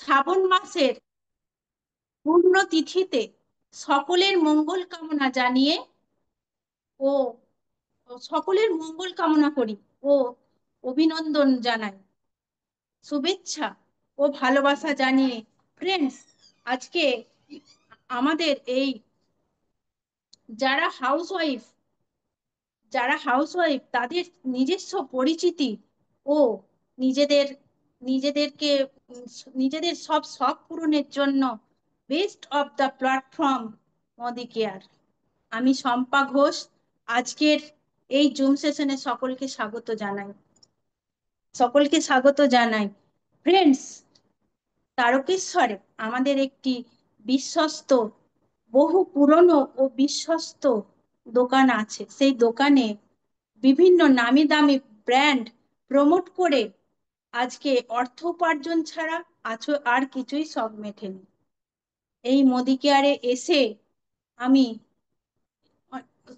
শ্রাবণ মাসের পূর্ণ তিথিতে সকলের মঙ্গল কামনা জানিয়ে ও ও সকলের মঙ্গল কামনা করি ও অভিনন্দন জানাই, শুভেচ্ছা ও ভালোবাসা জানিয়ে ফ্রেন্ডস, আজকে আমাদের এই যারা হাউসওয়াইফ তাদের নিজস্ব পরিচিতি ও নিজেদের নিজেদেরকে নিজেদের সব শখ পূরণের জন্য best of the platform Modi care. আমি শম্পা ঘোষ আজকের এই জুম সেশনে সকলকে স্বাগত জানাই ফ্রেন্ডস। তারকেশ্বরে আমাদের একটি বিশ্বস্ত, বহু পুরনো ও বিশ্বস্ত দোকান আছে। সেই দোকানে বিভিন্ন নামি দামি ব্র্যান্ড প্রমোট করে আজকে অর্থ উপার্জন ছাড়া আর কিছুই শখ মেটেনি। এই মোদি কেয়ারে এসে আমি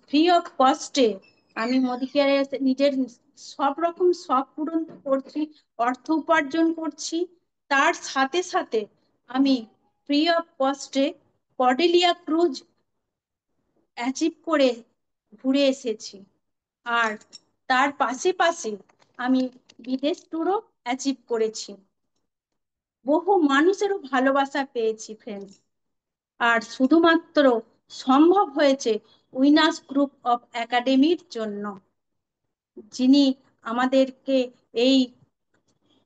ফ্রি অফ কস্টে আমি মোদি কেয়ারে নিজের সব রকম শখ পূরণ করছি, অর্থ উপার্জন করছি। তার সাথে সাথে আমি ফ্রি অফ কস্টে কর্ডেলিয়া ক্রুজ অ্যাচিভ করে ঘুরে এসেছি। আর তার পাশে পাশে আমি বিদেশ ট্যুরও অ্যাচিভ করেছি। বহু মানুষেরও ভালোবাসা পেয়েছি ফ্রেন্ডস। আর শুধুমাত্র সম্ভব হয়েছে উইনার্স গ্রুপ অফ একাডেমির জন্য, যিনি আমাদেরকে এই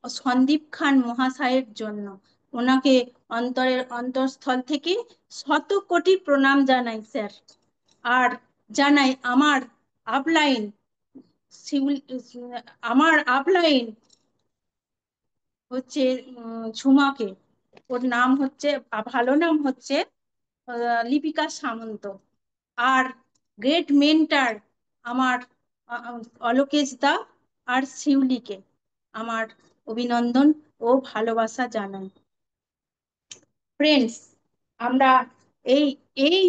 সন্দীপ খান মহাশয়ের জন্য। ওনাকে অন্তরের অন্তঃস্থল থেকে শত কোটি প্রণাম জানাই স্যার। আর জানাই আপলাইন আমার আপলাইন হচ্ছে ঝুমাকে। ওর নাম হচ্ছে, ভালো নাম হচ্ছে লিপিকা সামন্ত। আর গ্রেট মেন্টার আমার অলোকেশ দা আর শিউলিকে আমার অভিনন্দন ও ভালোবাসা জানাই। ফ্রেন্ডস, আমরা এই এই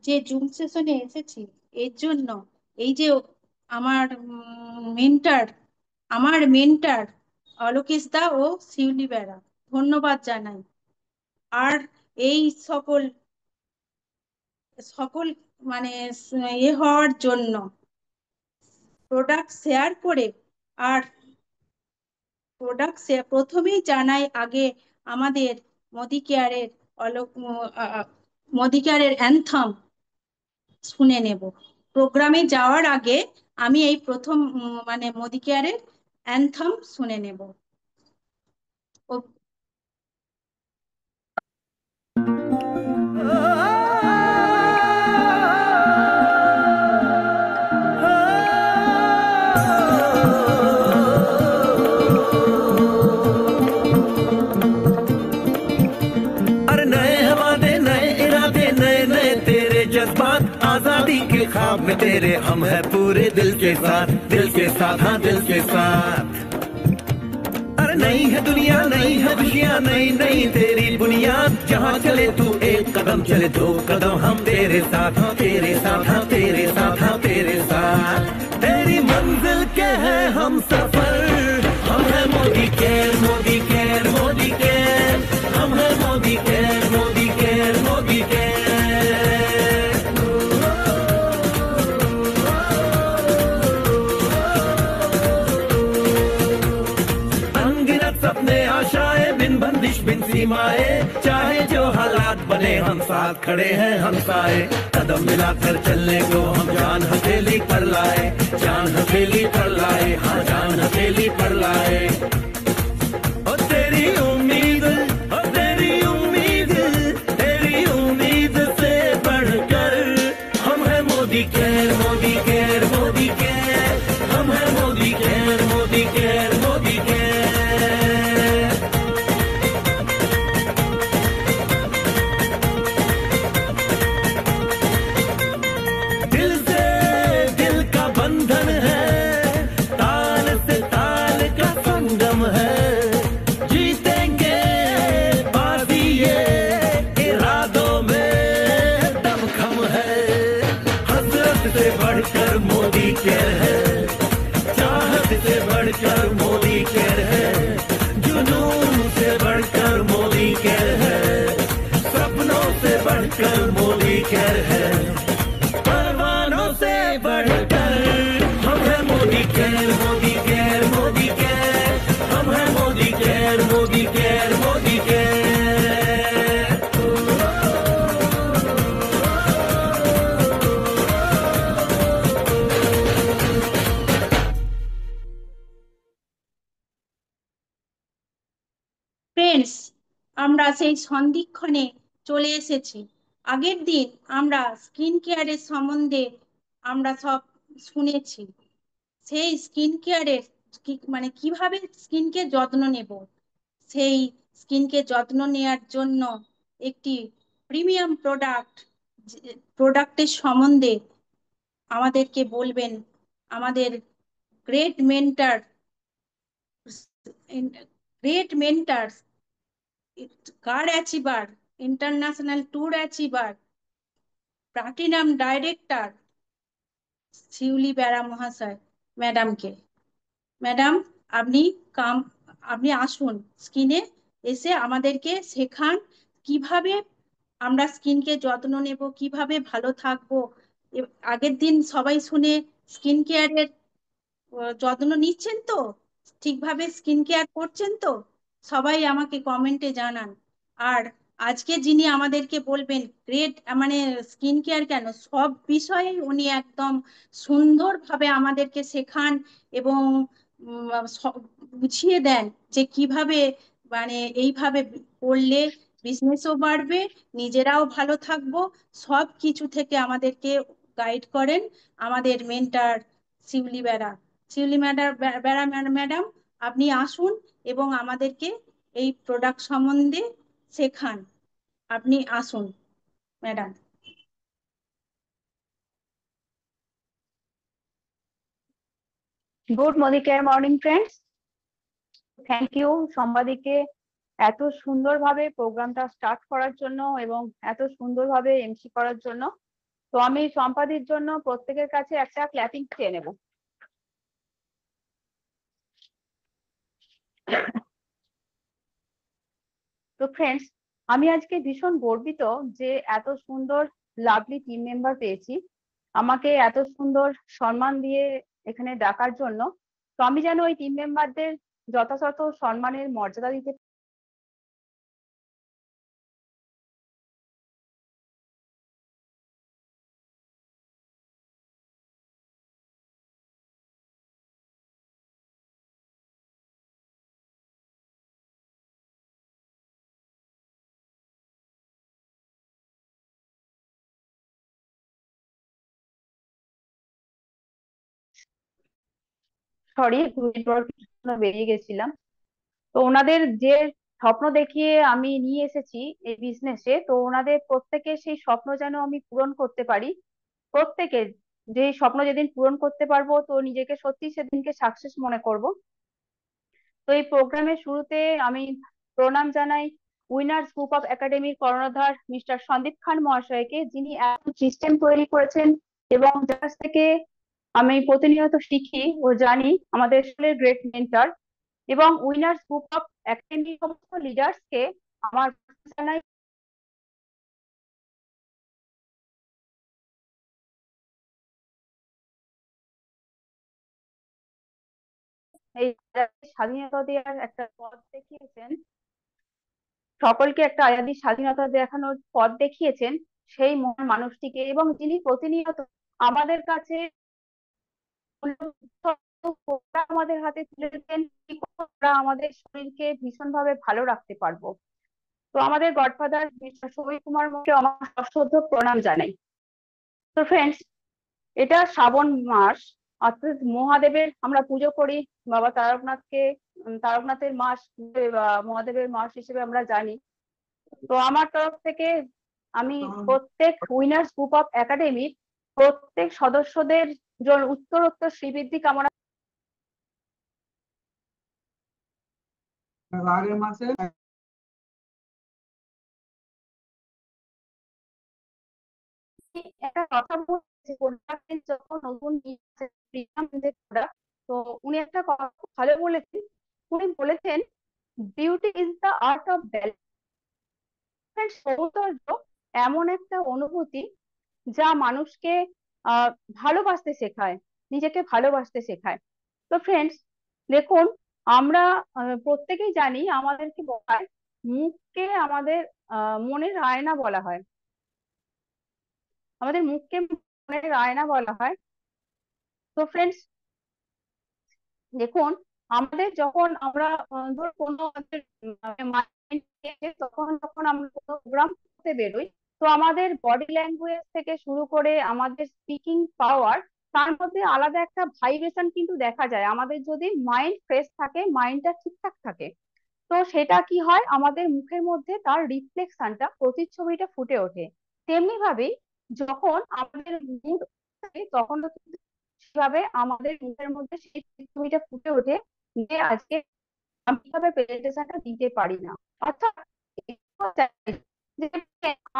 যে জুম সেশনে এসেছি এর জন্য, এই যে আমার মেন্টার আমার মেন্টার অলোকেশ দা ও শিউলি বেড়া, ধন্যবাদ জানাই। আর এই সকল সকল মানে হওয়ার জন্য প্রোডাক্ট শেয়ার করে। আর প্রথমেই জানাই আগে আমাদের মোদি কেয়ারের মোদি কেয়ারের অ্যানথম শুনে নেব। প্রোগ্রামে যাওয়ার আগে আমি এই প্রথম মানে মোদি কেয়ারের অ্যানথম শুনে নেব। अरे नए हवाले नए इरादे नए नए तेरे जज्बात आजादी के ख्वाब में तेरे हम है पूरे दिल के साथ हाँ दिल के साथ। अरे नई है दुनिया नई है खुशियाँ नई नई तेरी बुनियाद जहाँ चले तू एक कदम चले दो कदम हम तेरे साथ हाँ तेरे साथ हाँ तेरे साथ हाँ तेरे साथ। तेरी मंजिल के है हम सफर, हम है Modi care Modi care Modi care, हम है Modi care Modi care Modi care. अनगिनत सपने आशाएं बिन बंदिश बिन सीमाएं, चाहे जो हालात बने हम साथ खड़े हैं हम साए। कदम मिलाकर चलने को हम जान हथेली पर लाए, जान हथेली पर लाए हाँ जान हथेली पर लाए। ओ तेरी उम्मीद ओ तेरी उम्मीद तेरी उम्मीद से बढ़कर हम है Modi care Modi care Modi care, हम है Modi care Modi care Modi care. दिल से दिल का बंधन है, ताल से ताल का संगम है। केयर है, परवानों से बढ़कर हम है Modi care, Modi care, Modi care, हम है Modi care, Modi care, Modi care. Friends, আমরা সেই সন্ধিক্ষণে চলে এসেছি। আগের দিন আমরা স্কিন কেয়ারের সম্বন্ধে আমরা সব শুনেছি। সেই স্কিন কেয়ারের মানে কিভাবে স্কিনকে যত্ন নেব, সেই স্কিনকে যত্ন নেয়ার জন্য একটি প্রিমিয়াম প্রোডাক্টের সম্বন্ধে আমাদেরকে বলবেন আমাদের great mentor, great mentor, car achiever, international tour achiever, platinum director Shiuli Bera মহাশয় ম্যাডামকে। ম্যাডাম, আপনি কাম আপনি আসুন স্কিনে, এসে আমাদেরকে শেখান কিভাবে আমরা স্কিনকে যত্ন নেব, কিভাবে ভালো থাকবো। আগের দিন সবাই শুনে স্কিন কেয়ারের যত্ন নিচ্ছেন তো, ঠিকভাবে স্কিন কেয়ার করছেন তো? সবাই আমাকে কমেন্টে জানান। আর আজকে যিনি আমাদেরকে বলবেন গ্রেট মানে স্কিন কেয়ার কেন, সব বিষয়ে উনি একদম সুন্দরভাবে আমাদেরকে শেখান এবং বুঝিয়ে দেন যে কিভাবে মানে এইভাবে করলে বিজনেসও বাড়বে, নিজেরাও ভালো থাকবো। সব কিছু থেকে আমাদেরকে গাইড করেন আমাদের মেন্টার শিউলি বেরা। শিউলি বেরা ম্যাডাম, আপনি আসুন এবং আমাদেরকে এই প্রোডাক্ট সম্বন্ধে শেখান। আপনি আসুন madam. Good morning friends, thank you সম্বাদিকে এত সুন্দরভাবে প্রোগ্রামটা স্টার্ট করার জন্য এবং এত সুন্দরভাবে এমসি করার জন্য। তো আমি সম্পাদির জন্য প্রত্যেকের কাছে একটা ক্ল্যাপিং চেয়ে নেব। তো ফ্রেন্ডস, আমি আজকে ভীষণ গর্বিত যে এত সুন্দর লাভলি টিম মেম্বার পেয়েছি আমাকে এত সুন্দর সম্মান দিয়ে এখানে ডাকার জন্য। তো আমি যেন ওই টিম মেম্বারদের যথাযথ সম্মানের মর্যাদা দিতে সরি বেরিয়ে গেছিলাম। তো ওনাদের যে স্বপ্ন দেখিয়ে আমি নিয়ে এসেছি এই বিজনেসে, তো ওনাদের প্রত্যেকের সেই স্বপ্ন যেন আমি পূরণ করতে পারি। প্রত্যেকের যে স্বপ্ন যেদিন পূরণ করতে পারবো তো নিজেকে সত্যি সেদিনকে সাকসেস মনে করব। তো এই প্রোগ্রামের শুরুতে আমি প্রণাম জানাই উইনার্স গ্রুপ অফ একাডেমির কর্ণধার মিস্টার সন্দীপ খান মহাশয়কে, যিনি সিস্টেম তৈরি করেছেন এবং যার কাছ থেকে আমি প্রতিনিয়ত শিখি ও জানি, আমাদের স্কুলের গ্রেট মেন্টর। এবং উইনার্স গ্রুপ অফ একাডেমির সমস্ত লিডার্স কে আমার জানাই এই স্বাধীনতা দেওয়ার একটা পথ দেখিয়েছেন, সকলকে একটা আজাদি স্বাধীনতা দেখানোর পথ দেখিয়েছেন সেই মহান মানুষটিকে, এবং যিনি প্রতিনিয়ত আমাদের কাছে আমাদের হাতে তুলে দিতেন আমরা আমাদের শরীরকে ভীষণ ভাবে ভালো রাখতে পারবো। তো আমাদের গডফাদার মিস্টার সমীর কুমার মুখে আমার সশ্রদ্ধ প্রণাম জানাই। তো ফ্রেন্ডস, এটা শ্রাবণ মাস, অর্থাৎ মহাদেবের আমরা পুজো করি। বাবা তারকনাথকে তারকনাথের মাস, মহাদেবের মাস হিসেবে আমরা জানি। তো আমার তরফ থেকে আমি প্রত্যেক উইনার্স গ্রুপ অফ একাডেমির প্রত্যেক সদস্যদের জন্য উত্তরোত্তর শ্রীবৃদ্ধি কামনা একটা কথা বলছে যখন নতুন তো উনি একটা কথা খুব ভালো বলেছেন। উনি বলেছেন beauty is the art of balance. সৌন্দর্য এমন একটা অনুভূতি যা মানুষকে আহ ভালোবাসতে শেখায়, নিজেকে ভালোবাসতে শেখায়। তো ফ্রেন্ডস, দেখুন, আমরা প্রত্যেকেই জানি, আমাদেরকে বলা হয় মুখকে আমাদের মনের আয়না বলা হয়। আমাদের মুখকে মনের আয়না বলা হয়। তো ফ্রেন্ডস, দেখুন, আমাদের যখন আমরা ধর কোনো আমাদের তখন যখন আমরা কোনো প্রোগ্রাম করতে বেরোই, তো আমাদের বডি ল্যাঙ্গুয়েজ থেকে শুরু করে আমাদের স্পিকিং পাওয়ার, তার মধ্যে আলাদা একটা ভাইব্রেশন কিন্তু দেখা যায়। আমাদের যদি মাইন্ড ফ্রেশ থাকে, মাইন্ডটা ঠিকঠাক থাকে, তো সেটা কি হয়, আমাদের মুখের মধ্যে তার রিফ্লেকশনটা, প্রতিচ্ছবিটা ফুটে ওঠে। তেমনি ভাবেই যখন আমাদের মুড থাকে, তখন সেভাবে আমাদের মুখের মধ্যে সেই প্রতিচ্ছবিটা ফুটে ওঠে যে আজকে আমি কিভাবে প্রেজেন্টেশনটা দিতে পারি না। অর্থাৎ যে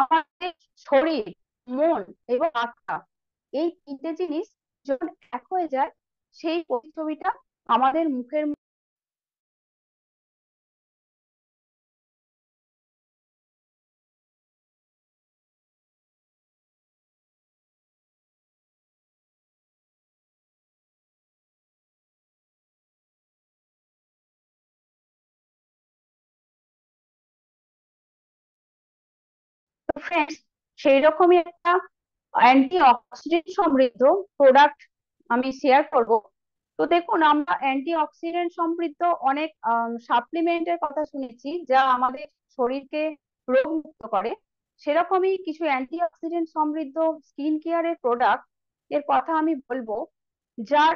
আমাদের শরীর, মন এবং আত্মা, এই তিনটে জিনিস যখন এক হয়ে যায়, সেই প্রতিচ্ছবিটা আমাদের মুখের ফ্রেন্ডস, সেই রকমই একটা অ্যান্টি অক্সিডেন্ট সমৃদ্ধ প্রোডাক্ট আমি শেয়ার করব। তো দেখুন, আমরা অ্যান্টি অক্সিডেন্ট সমৃদ্ধ অনেক সাপ্লিমেন্টের কথা শুনেছি যা আমাদের শরীরকে রোগমুক্ত করে। সেরকমই কিছু অ্যান্টি অক্সিডেন্ট সমৃদ্ধ স্কিন কেয়ারের প্রোডাক্ট এর কথা আমি বলবো, যার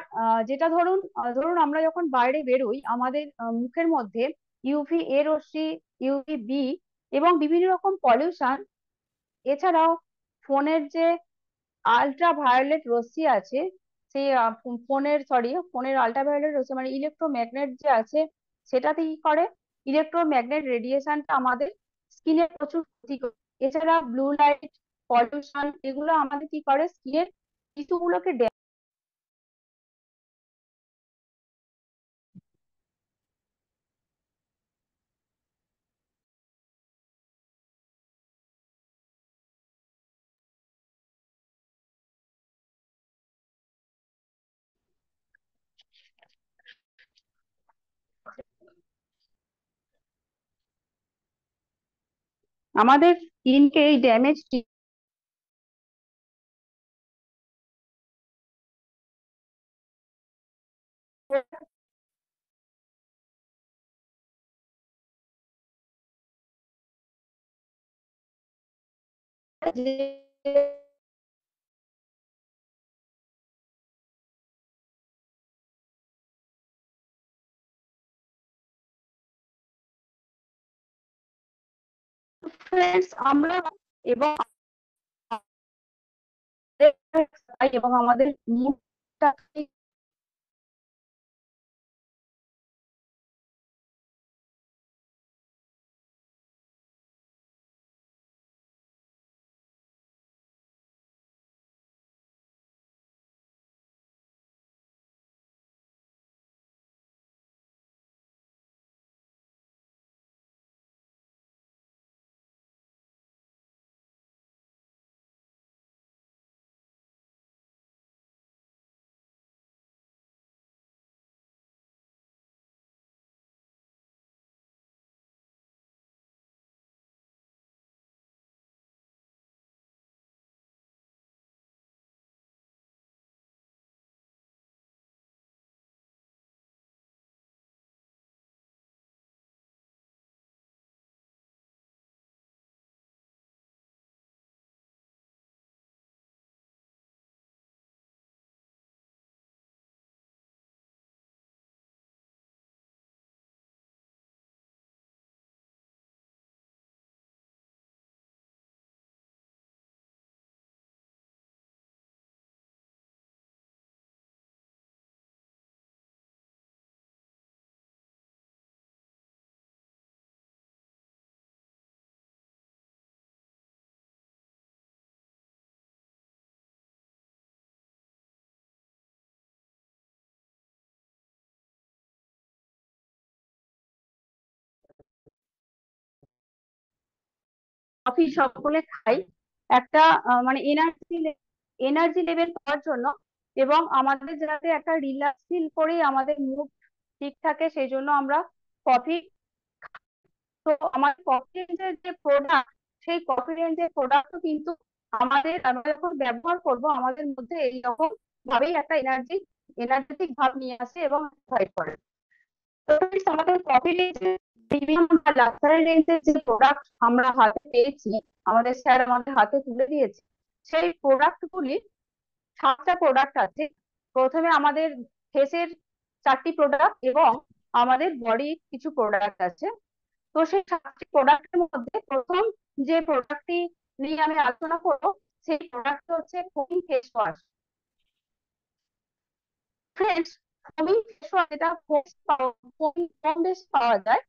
যেটা ধরুন আমরা যখন বাইরে বেরোই, আমাদের মুখের মধ্যে ইউভি এ রশ্মি, ইউভি বি এবং বিভিন্ন রকম পলিউশন, এছাড়াও ফোনের যে আলট্রা ভায়োলেট রশ্মি আছে, সেই ফোনের আলট্রাভায়োলেট রশ্মি মানে ইলেকট্রোম্যাগনেট যে আছে, সেটাতে কি করে, ইলেকট্রোম্যাগনেট রেডিয়েশনটা আমাদের স্কিনের প্রচুর ক্ষতি করে। এছাড়া ব্লু লাইট পলিউশন, এগুলো আমাদের কি করে, স্কিনের টিস্যুগুলোকে আমাদের স্কিনকে এই ড্যামেজ আমরা এবং এবং আমাদের মুডটা কফি সকলে খাই একটা মানে এনার্জি লেভেল পাওয়ার জন্য, এবং আমাদের যাতে একটা রিল্যাক্স ফিল করে আমাদের মুড ঠিক থাকে, সেই জন্য আমরা কফি। তো আমার কফি রেঞ্জের যে প্রোডাক্ট, সেই কফি রেঞ্জের প্রোডাক্টও কিন্তু আমরা যখন ব্যবহার করব আমাদের মধ্যে এইরকম ভাবেই একটা এনার্জেটিক ভাব নিয়ে আসে এবং প্রোভাইড করে। তো friends, আমাদের কফি রেঞ্জের প্রিমিয়াম বা লাক্সারি রেঞ্জের যে প্রোডাক্ট আমরা হাতে পেয়েছি, আমাদের স্যার আমাদের হাতে তুলে দিয়েছে, সেই প্রোডাক্ট গুলি 7টা প্রোডাক্ট আছে। প্রথমে আমাদের ফেসের 4টি প্রোডাক্ট এবং আমাদের বডির কিছু প্রোডাক্ট আছে। তো সেই 7টি প্রোডাক্টের মধ্যে প্রথম যে প্রোডাক্টটি নিয়ে আমি আলোচনা করবো, সেই প্রোডাক্ট হচ্ছে ফোমিং face wash. Friends, ফোমিং face wash এটা কম বেশি পাওয়া যায়।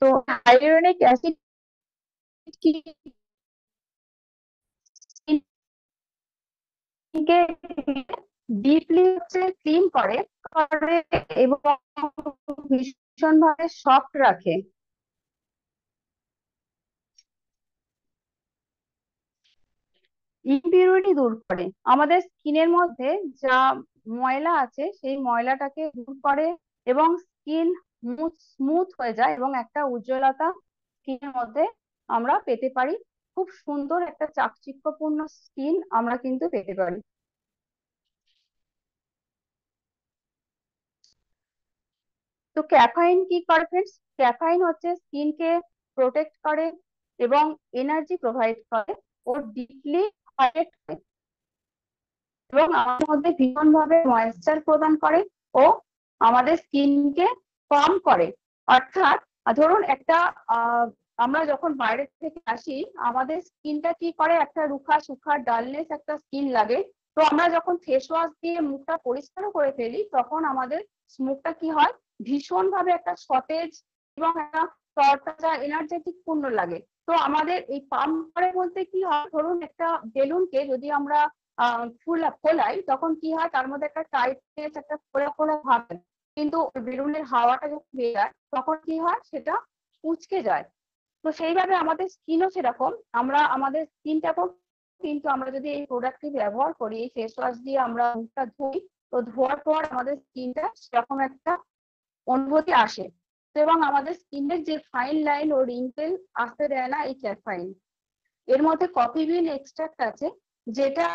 তো হাইলুরোনিক অ্যাসিড কি স্কিনকে ডিপলি হচ্ছে ক্লিন করে এবং ভীষণ ভাবে সফট রাখে। ইমপিউরিটি দূর করে, আমাদের স্কিনের মধ্যে যা ময়লা আছে সেই ময়লাটাকে দূর করে এবং স্কিন স্মুথ হয়ে যায় এবং একটা উজ্জ্বলতা স্কিনের মধ্যে আমরা পেতে পারি। খুব সুন্দর একটা চাকচিক্যপূর্ণ স্কিন আমরা কিন্তু পেতে পারি। তো ক্যাফাইন কি করে ফ্রেন্ডস? ক্যাফাইন হচ্ছে স্কিনকে প্রোটেক্ট করে এবং এনার্জি প্রোভাইড করে ও ডিপলি হাইড্রেট করে এবং আমাদের মধ্যে ভীষণ ভাবে ময়েশ্চার প্রদান করে ও আমাদের স্কিনকে ফার্ম করে। অর্থাৎ ধরুন একটা আহ আমরা যখন বাইরে থেকে আসি, আমাদের স্কিনটা কি করে, একটা রুখা সুখা ডালনেস একটা স্কিন লাগে। তো আমরা যখন ফেস ওয়াশ দিয়ে মুখটা পরিষ্কার করে ফেলি, তখন আমাদের মুখটা কি হয়, ভীষণ ভাবে একটা সতেজ এবং একটা তরতাজা এনার্জেটিক পূর্ণ লাগে। তো আমাদের এই পাম্প করার মধ্যে কি হয়, ধরুন একটা বেলুনকে যদি আমরা ফোলাই, তখন কি হয়, তার মধ্যে একটা টাইটনেস একটা ফোলা ফোলা ভাব হয়। কিন্তু বেলুনের হাওয়াটা যখন বের হয় তখন কি হয়, সেটা কুঁচকে যায়। তো সেইভাবে আমাদের স্কিনও সেরকম, আমরা আমাদের স্কিনটাকেও কিন্তু আমরা যদি এই প্রোডাক্টটি ব্যবহার করি, এই ফেস ওয়াশ দিয়ে আমরা মুখটা ধুই, তো ধোয়ার পর আমাদের স্কিনটা সেরকম একটা অনুভূতি আসে। তো এবং আমাদের স্কিনের যে ফাইন লাইন ও রিঙ্কেল আসতে দেয় না এই ক্যাফাইন। এর মধ্যে কফি বিন এক্সট্রাক্ট আছে, যেটা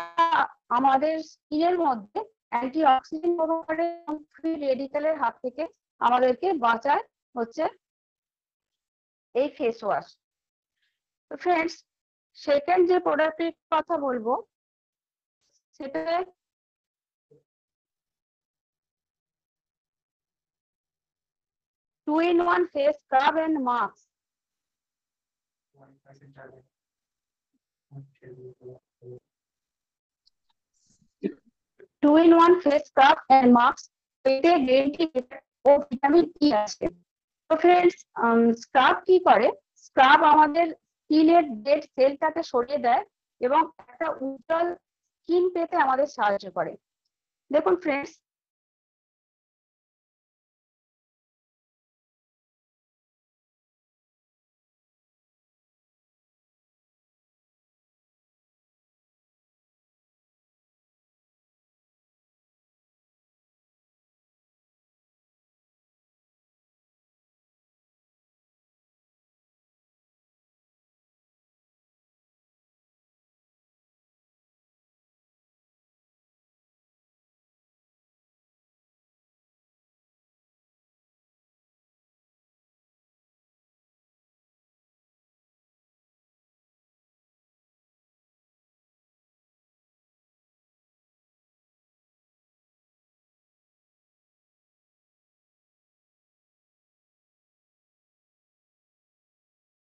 আমাদের স্কিনের মধ্যে অ্যান্টি অক্সিডেন্ট ব্যবহারে ফ্রি রেডিক্যালের হাত থেকে আমাদেরকে বাঁচায় হচ্ছে এই ফেস ওয়াশ। তো ফ্রেন্ডস, সেকেন্ড যে প্রোডাক্টের কথা বলবো, সেটা 2-in-1 face scrub and mask. 2-in-1 face scrub and mask, এতে গ্রিন টি ও ভিটামিন ই আছে। তো ফ্রেন্ডস, স্ক্রাব কি করে, স্ক্রাব আমাদের স্কিনের ডেড সেলটাকে সরিয়ে দেয় এবং একটা উজ্জ্বল স্কিন পেতে আমাদের সাহায্য করে। দেখুন ফ্রেন্ডস,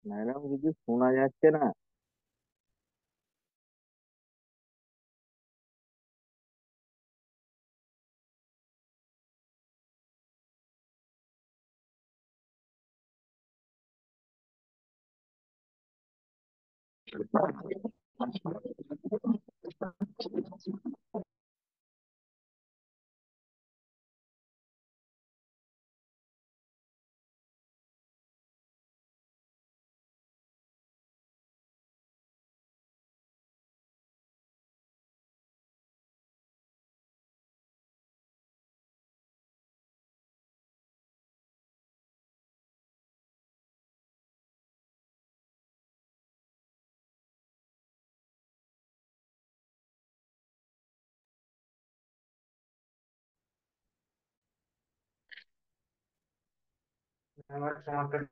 ম্যাডাম, কিছু শোনা যাচ্ছে না।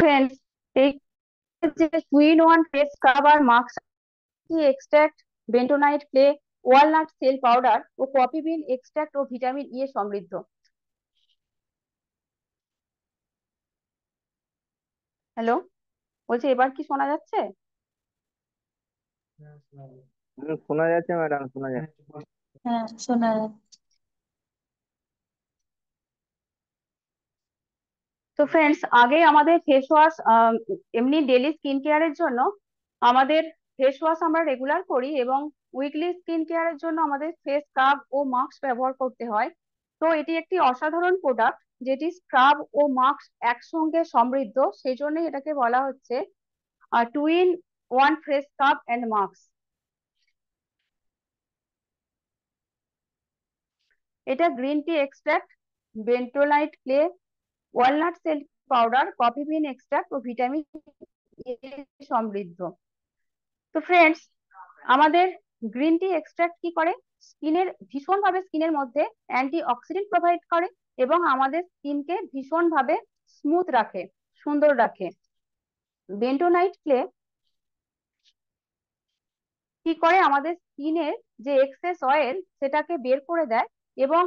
ফ্রেন্ডস, এই যে two in one face scrub আর mask extract, bentonite clay, walnut shell powder ও কফি বিন এক্সট্রাক্ট ও ভিটামিন ই এ সমৃদ্ধ। হ্যালো, বলছি এবার কি শোনা যাচ্ছে? শোনা যাচ্ছে ম্যাডাম, শোনা যাচ্ছে। হ্যাঁ, শোনা যাচ্ছে। তো ফ্রেন্ডস, আগে আমাদের ফেস ওয়াশ, এমনি ডেলি স্কিন কেয়ারের জন্য আমাদের ফেস ওয়াশ আমরা রেগুলার করি, এবং উইকলি স্কিন কেয়ারের জন্য আমাদের ফেস স্ক্রাব ও মাস্ক ব্যবহার করতে হয়। তো এটি একটি অসাধারণ প্রোডাক্ট, যেটি স্ক্রাব ও মাস্ক একসঙ্গে সমৃদ্ধ, সেই জন্য এটাকে বলা হচ্ছে two in one face scrub and mask. এটা green tea extract, bentonite clay, walnut shell powder, coffee bean extract ও ভিটামিন এ সমৃদ্ধ। তো ফ্রেন্ডস, আমাদের গ্রিন টি এক্সট্রাক্ট কি করে, স্কিনের ভীষণভাবে স্কিনের মধ্যে অ্যান্টি অক্সিডেন্ট প্রোভাইড করে এবং আমাদের স্কিনকে ভীষণভাবে স্মুথ রাখে, সুন্দর রাখে। বেন্টোনাইট ক্লে কি করে, আমাদের স্কিনের যে এক্সেস অয়েল সেটাকে বের করে দেয়, এবং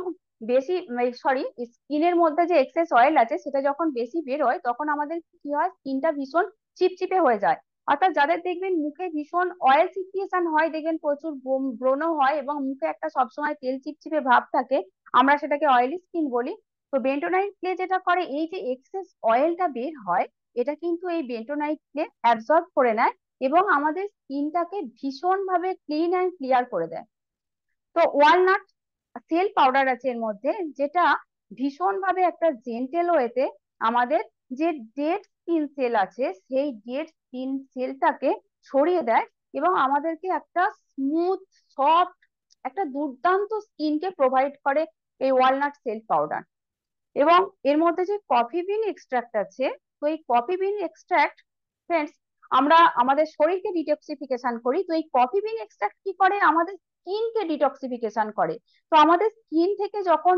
বেশি, সরি, স্কিনের মধ্যে যে এক্সেস অয়েল আছে সেটা যখন বেশি বের হয় তখন আমাদের কি হয়, স্কিনটা ভীষণ চিপচিপে হয়ে যায়। অর্থাৎ যাদের দেখবেন মুখে ভীষণ অয়েল সিক্রিয়েশন হয়, দেখবেন প্রচুর ব্রণ হয় এবং মুখে একটা সবসময় তেল চিপচিপে ভাব থাকে, আমরা সেটাকে অয়েলি স্কিন বলি। তো বেন্টোনাইট ক্লে যেটা করে, এই যে এক্সেস অয়েলটা বের হয়, এটা কিন্তু এই বেন্টোনাইট ক্লে অ্যাবজর্ব করে নেয় এবং আমাদের স্কিনটাকে ভীষণ ভাবে ক্লিন অ্যান্ড ক্লিয়ার করে দেয়। তো ওয়ালনাট সেল পাউডার আছে এর মধ্যে, যেটা ভীষণ ভাবে একটা জেন্টেল ওয়েতে আমাদের যে ডেড স্কিন সেল আছে সেই ডেড স্কিন সেলটাকে সরিয়ে দেয় এবং আমাদেরকে একটা স্মুথ, সফট, একটা দুর্দান্ত স্কিনকে প্রোভাইড করে এই ওয়ালনাট সেল পাউডার। এবং এর মধ্যে যে কফি বিন এক্সট্রাক্ট আছে, তো এই কফি বিন এক্সট্রাক্ট, ফ্রেন্ডস, আমরা আমাদের শরীরকে ডিটক্সিফিকেশন করি, তো এই কফি বিন এক্সট্রাক্ট কি করে, আমাদের স্কিনকে ডিটক্সিফিকেশন করে। তো আমাদের স্কিন থেকে যখন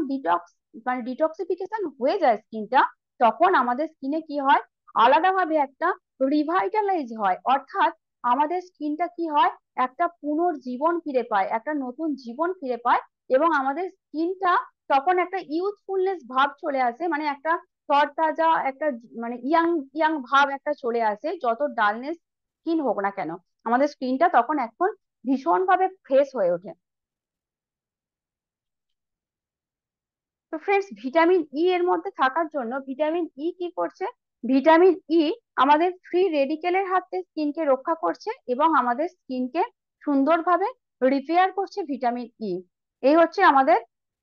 ডিটক্সিফিকেশন হয়ে যায় স্কিনটা, তখন আমাদের স্কিনে কি হয়, আলাদাভাবে একটা রিভাইটালাইজ হয়, অর্থাৎ আমাদের স্কিনটা কি হয়, একটা পুনর্জীবন ফিরে পায়, একটা নতুন জীবন ফিরে পায়, এবং আমাদের স্কিনটা তখন একটা ইউথফুলনেস ভাব চলে আসে, মানে একটা তরতাজা একটা, মানে ইয়াং ইয়াং ভাব একটা চলে আসে, যত ডালনেস স্কিন হোক না কেন, আমাদের স্কিনটা তখন এখন ভীষণ ভাবে ফ্রেশ হয়ে ওঠে। তো ফ্রেন্ডস, ভিটামিন ই এর মধ্যে থাকার জন্য, ভিটামিন ই কি করছে, ভিটামিন ই আমাদের ফ্রি রেডিকেলের হাত থেকে স্কিনকে রক্ষা করছে এবং আমাদের স্কিনকে সুন্দরভাবে রিপেয়ার করছে ভিটামিন ই। এই হচ্ছে আমাদের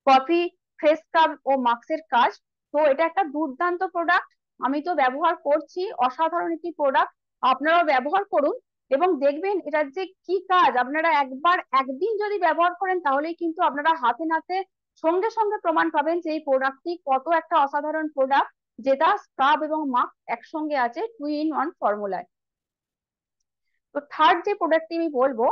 কফি ফেস স্ক্রাব ও মাস্কের কাজ। তো এটা একটা দুর্দান্ত প্রোডাক্ট, আমি তো ব্যবহার করছি, অসাধারণ একটি প্রোডাক্ট, আপনারাও ব্যবহার করুন এবং দেখবেন এটার যে কি কাজ। আপনারা একবার একদিন যদি ব্যবহার করেন তাহলেই কিন্তু আপনারা হাতে নাতে সঙ্গে সঙ্গে প্রমাণ পাবেন যে এই প্রোডাক্টটি কত একটা অসাধারণ প্রোডাক্ট, যেটা স্ক্রাব এবং মাস্ক একসঙ্গে আছে টু ইন ওয়ান ফর্মুলায়। তো থার্ড যে প্রোডাক্টটি আমি বলবো,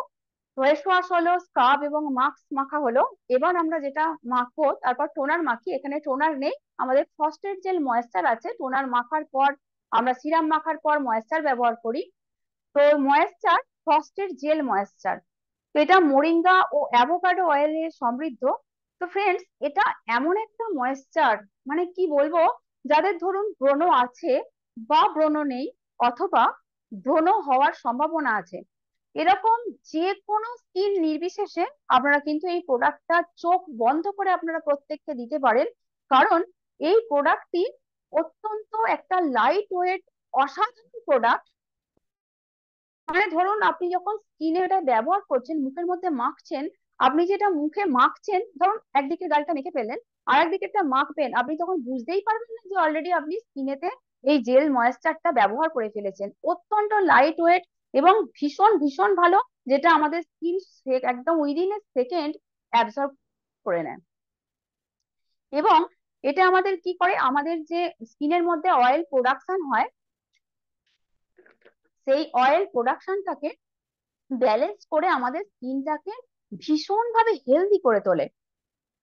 ফেস ওয়াশ হলো, স্ক্রাব এবং মাস্ক মাখা হলো, এবার আমরা যেটা মাখবো, তারপর টোনার মাখি। এখানে টোনার নেই, আমাদের ফ্রস্টেড জেল ময়েশ্চার আছে। টোনার মাখার পর আমরা সিরাম মাখার পর ময়েশ্চার ব্যবহার করি। তো ময়েশ্চার, ফ্রস্টেড জেল ময়েশ্চার, তো এটা মোরিঙ্গা ও অ্যাভোকাডো অয়েলে সমৃদ্ধ। তো ফ্রেন্ডস, এটা এমন একটা ময়েশ্চার, মানে কি বলবো, যাদের ধরুন ব্রণ আছে বা ব্রণ নেই, অথবা ব্রণ হওয়ার সম্ভাবনা আছে, এরকম যে কোনো স্কিন নির্বিশেষে আপনারা কিন্তু এই প্রোডাক্টটা চোখ বন্ধ করে আপনারা প্রত্যেককে দিতে পারেন, কারণ এই প্রোডাক্টটি অত্যন্ত একটা লাইট ওয়েট, অসাধারণ প্রোডাক্ট। মানে ধরুন আপনি যখন স্কিনে এটা ব্যবহার করছেন, মুখের মধ্যে মাখছেন, আপনি যেটা মুখে মাখছেন, ধরুন একদিকে গালটা মেখে ফেললেন, আর একদিকেটা মাখবেন, আপনি তখন বুঝতেই পারবেন না যে অলরেডি আপনি স্কিনেতে এই জেল ময়েশ্চারটা ব্যবহার করে ফেলেছেন। অত্যন্ত লাইট ওয়েট এবং ভীষণ ভীষণ ভালো, যেটা আমাদের স্কিন একদম উইদিন এ সেকেন্ড অ্যাবজর্ব করে নেয়। এবং এটা আমাদের কি করে, আমাদের যে স্কিনের মধ্যে অয়েল প্রোডাকশন হয়, সেই অয়েল প্রোডাকশনটাকে ব্যালেন্স করে আমাদের স্কিনটাকে ভীষণ ভাবে হেলদি করে তোলে।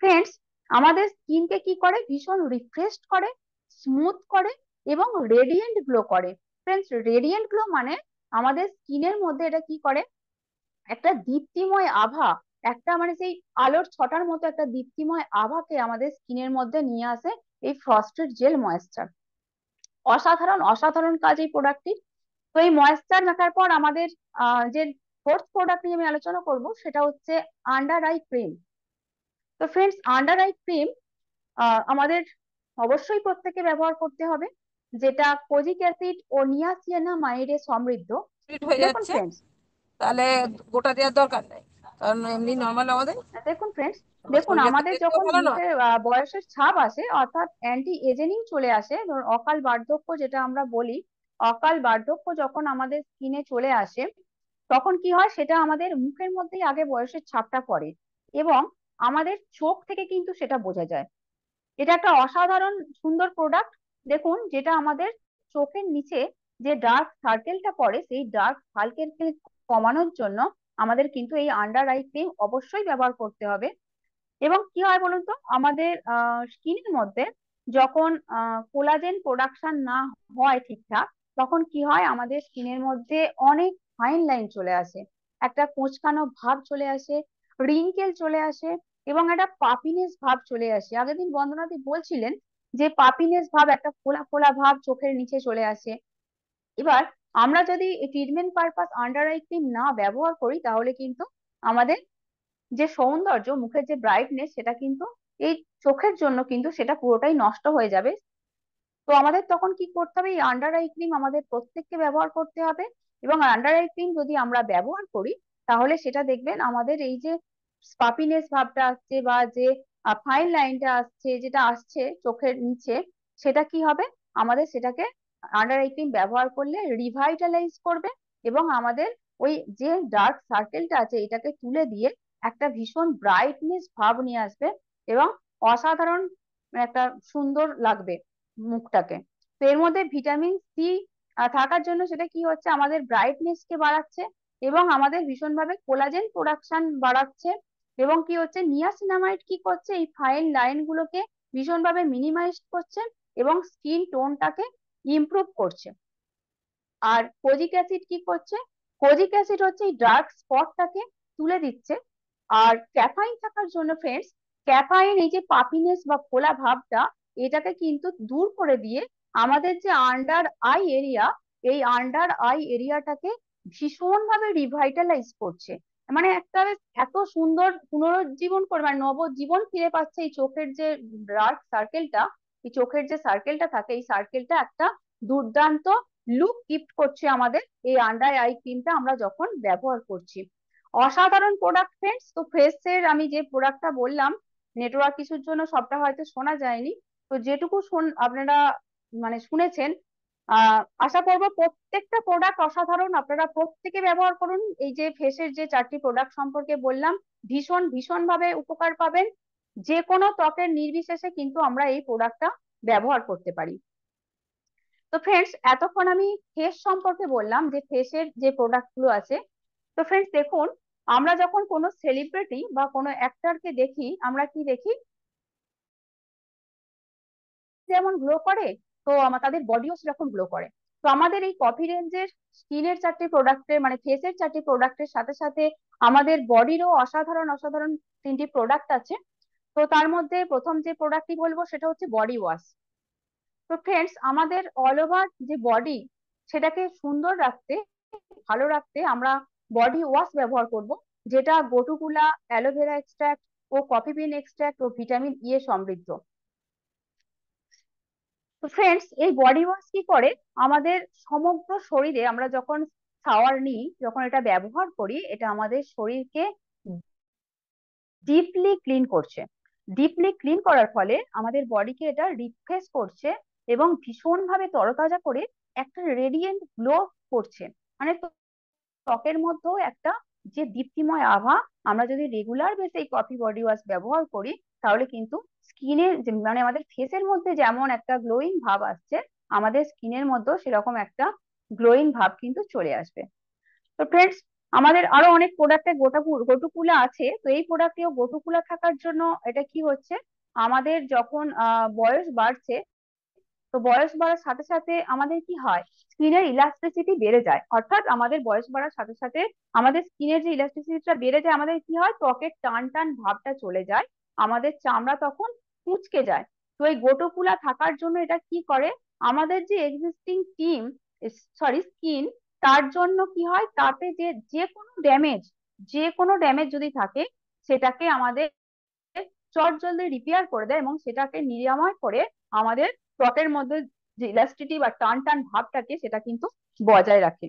ফ্রেন্ডস, আমাদের স্কিনকে কি করে, ভীষণ রিফ্রেশ করে, স্মুথ করে এবং রেডিয়েন্ট গ্লো করে। ফ্রেন্ডস, রেডিয়েন্ট গ্লো মানে আমাদের স্কিনের মধ্যে এটা কি করে, একটা দীপ্তিময় আভা, একটা মানে সেই আলোর ছটার মতো একটা দীপ্তিময় আভাকে আমাদের স্কিনের মধ্যে নিয়ে আসে এই ফ্রস্টেড জেল ময়েশ্চার। অসাধারণ অসাধারণ কাজ এই প্রোডাক্টটি। তো এই ময়েশ্চার রাখার পর আমাদের যে ফোর্থ প্রোডাক্ট নিয়ে আমি আলোচনা করব সেটা হচ্ছে আন্ডার আই ক্রিম। তো ফ্রেন্ডস, আন্ডার আই ক্রিম আমাদের অবশ্যই প্রত্যেকে ব্যবহার করতে হবে, যেটা কোজিক অ্যাসিড ও নিয়াসিনামাইডে সমৃদ্ধ। কমপ্লিট হয়ে দেখুন যাচ্ছে, ফ্রেন্ডস, তাহলে গোটা দেওয়ার দরকার নেই, কারণ এমনি নর্মাল আমাদের দেখুন ফ্রেন্ডস, দেখুন শরীরের তো আমাদের দেখতেও যখন ভালো নয়। মুখে বয়সের ছাপ আসে, অর্থাৎ অ্যান্টি এজেনিং চলে আসে, ধরুন অকাল বার্ধক্য যেটা আমরা বলি, অকাল বার্ধক্য যখন আমাদের স্কিনে চলে আসে, তখন কি হয়, সেটা আমাদের মুখের মধ্যেই আগে বয়সের ছাপটা পড়ে এবং আমাদের চোখ থেকে কিন্তু সেটা বোঝা যায়। এটা একটা অসাধারণ সুন্দর প্রোডাক্ট। দেখুন, যেটা আমাদের চোখের নিচে যে ডার্ক সার্কেলটা পড়ে, সেই ডার্ক সার্কেলকে কমানোর জন্য আমাদের কিন্তু এই আন্ডার আই ক্রিম অবশ্যই ব্যবহার করতে হবে। এবং কি হয় বলুন তো, আমাদের স্কিনের মধ্যে যখন কোলাজেন প্রোডাকশন না হয় ঠিকঠাক, তখন কি হয়, আমাদের স্কিনের মধ্যে অনেক ফাইন লাইন চলে আসে, একটা কোঁচকানো ভাব চলে আসে, রিঙ্কেল চলে আসে এবং একটা পাপিনেস ভাব চলে আসে। আগের দিন বন্দনাদি বলছিলেন যে পাপিনেস ভাব, একটা ফোলা ফোলা ভাব চোখের নিচে চলে আসে। এবার আমরা যদি treatment purpose under eye cream না ব্যবহার করি, তাহলে কিন্তু আমাদের যে সৌন্দর্য, মুখের যে ব্রাইটনেস, সেটা কিন্তু এই চোখের জন্য কিন্তু সেটা পুরোটাই নষ্ট হয়ে যাবে। তো আমাদের তখন কি করতে হবে, এই আন্ডার আই ক্রিম আমাদের প্রত্যেককে ব্যবহার করতে হবে। এবং আন্ডার আই ক্রিম যদি আমরা ব্যবহার করি, তাহলে সেটা দেখবেন আমাদের এই যে স্পাপিনেস ভাবটা আসছে বা যে ফাইন লাইনটা আসছে, যেটা আসছে চোখের নিচে, সেটা কি হবে, আমাদের সেটাকে আন্ডার আই ক্রিম ব্যবহার করলে রিভাইটালাইজ করবে এবং আমাদের ওই যে ডার্ক সার্কেলটা আছে এটাকে তুলে দিয়ে একটা ভীষণ ব্রাইটনেস ভাব নিয়ে আসবে এবং অসাধারণ একটা সুন্দর লাগবে মুখটাকে। তো এর মধ্যে ভিটামিন সি থাকার জন্য সেটা কি হচ্ছে, আমাদের ব্রাইটনেস কে বাড়াচ্ছে এবং আমাদের ভীষণভাবে কোলাজেন প্রোডাকশন বাড়াচ্ছে। এবং কি হচ্ছে, নিয়াসিনামাইড কি করছে, এই ফাইন লাইন গুলোকে ভীষণভাবে মিনিমাইজ করছে এবং স্কিন টোনটাকে ইমপ্রুভ করছে। আর কোজিক অ্যাসিড কি করছে, কোজিক অ্যাসিড হচ্ছে এই ডার্ক স্পটটাকে তুলে দিচ্ছে। আর ক্যাফাইন থাকার জন্য ফ্রেন্ডস, ক্যাফাইন এই যে পাপিনেস বা ফোলা ভাবটা, এটাকে কিন্তু দূর করে দিয়ে আমাদের যে আন্ডার আই এরিয়া, এই আন্ডার আই এরিয়াটাকে ভীষণ ভাবে রিভাইটালাইজ করছে। মানে একটা এত সুন্দর পুনরুজ্জীবন করে, মানে নবজীবন ফিরে পাচ্ছে এই চোখের যে ডার্ক সার্কেলটা, এই চোখের যে সার্কেলটা থাকে, এই সার্কেলটা একটা দুর্দান্ত লুক গিফট করছে আমাদের এই আন্ডার আই ক্রিমটা আমরা যখন ব্যবহার করছি। অসাধারণ প্রোডাক্ট ফ্রেন্ডস। তো ফেসের আমি যে প্রোডাক্টটা বললাম, নেটওয়ার্ক কিছুর জন্য সবটা হয়তো শোনা যায়নি, তো যেটুকু আপনারা মানে শুনেছেন, আশা করবো প্রত্যেকটা প্রোডাক্ট অসাধারণ, আপনারা প্রত্যেকে ব্যবহার করুন। এই যে ফেসের যে 4টি প্রোডাক্ট সম্পর্কে বললাম, ভীষণ ভীষণ ভাবে উপকার পাবেন। যে কোনো ত্বকের নির্বিশেষে কিন্তু আমরা এই প্রোডাক্টটা ব্যবহার করতে পারি। তো ফ্রেন্ডস, এতক্ষণ আমি ফেস সম্পর্কে বললাম, যে ফেসের যে প্রোডাক্ট গুলো আছে। তো ফ্রেন্ডস দেখুন, আমরা যখন কোনো সেলিব্রিটি বা কোনো অ্যাক্টরকে দেখি, আমরা কি দেখি, যেমন গ্লো করে, তো তাদের বডিও সেরকম গ্লো করে। তো আমাদের এই কফি রেঞ্জের স্কিনের 4টি প্রোডাক্টের, মানে ফেসের 4টি প্রোডাক্টের সাথে সাথে আমাদের বডিরও অসাধারণ অসাধারণ 3টি প্রোডাক্ট আছে। তো তার মধ্যে প্রথম যে প্রোডাক্টটি বলবো সেটা হচ্ছে বডি ওয়াশ। তো ফ্রেন্ডস, আমাদের অল ওভার যে বডি, সেটাকে সুন্দর রাখতে, ভালো রাখতে আমরা বডি ওয়াশ ব্যবহার করব, যেটা গোটুকুলা অ্যালোভেরা এক্সট্রাক্ট ও কফি বিন এক্সট্রাক্ট ও ভিটামিন ই এ সমৃদ্ধ। তো ফ্রেন্ডস, এই বডি ওয়াশ কি করে, আমাদের সমগ্র শরীরে আমরা যখন শাওয়ার নিই, যখন এটা ব্যবহার করি, এটা আমাদের শরীরকে ডিপলি ক্লিন করছে। ডিপলি ক্লিন করার ফলে আমাদের বডিকে এটা রিফ্রেশ করছে এবং ভীষণভাবে তরতাজা করে একটা রেডিয়েন্ট গ্লো করছে। মানে ত্বকের মধ্যেও একটা যে দীপ্তিময় আভা, আমরা যদি রেগুলার বেসে এই কফি বডি ওয়াশ ব্যবহার করি, তাহলে কিন্তু স্কিনের মানে আমাদের ফেসের মধ্যে যেমন একটা গ্লোয়িং ভাব আসছে, আমাদের স্কিনের মধ্যেও সেরকম একটা গ্লোয়িং ভাব কিন্তু চলে আসবে। তো ফ্রেন্ডস, আমাদের আরো অনেক প্রোডাক্টে গোটুকুলা আছে। তো এই প্রোডাক্টেও গোটুকুলা থাকার জন্য এটা কি হচ্ছে, আমাদের যখন বয়স বাড়ছে, তো বয়স বাড়ার সাথে সাথে আমাদের কি হয়, স্কিনের ইলাস্টিসিটি বেড়ে যায়। অর্থাৎ আমাদের বয়স বাড়ার সাথে সাথে আমাদের স্কিনের যে ইলাস্টিসিটিটা বেড়ে যায়, আমাদের কি হয়, ত্বকের টান টান ভাবটা চলে যায়, আমাদের চামড়া তখন কুঁচকে যায়। তো এই গোটুকুলা থাকার জন্য এটা কি করে, আমাদের যে এক্সিস্টিং স্কিন, তার জন্য কি হয়, তাতে যে কোনো ড্যামেজ যদি থাকে, সেটাকে আমাদের চট জলদি রিপেয়ার করে দেয় এবং সেটাকে নিরাময় করে আমাদের ত্বকের মধ্যে যে ইলাস্টিটি বা টান টান ভাবটাকে সেটা কিন্তু বজায় রাখে।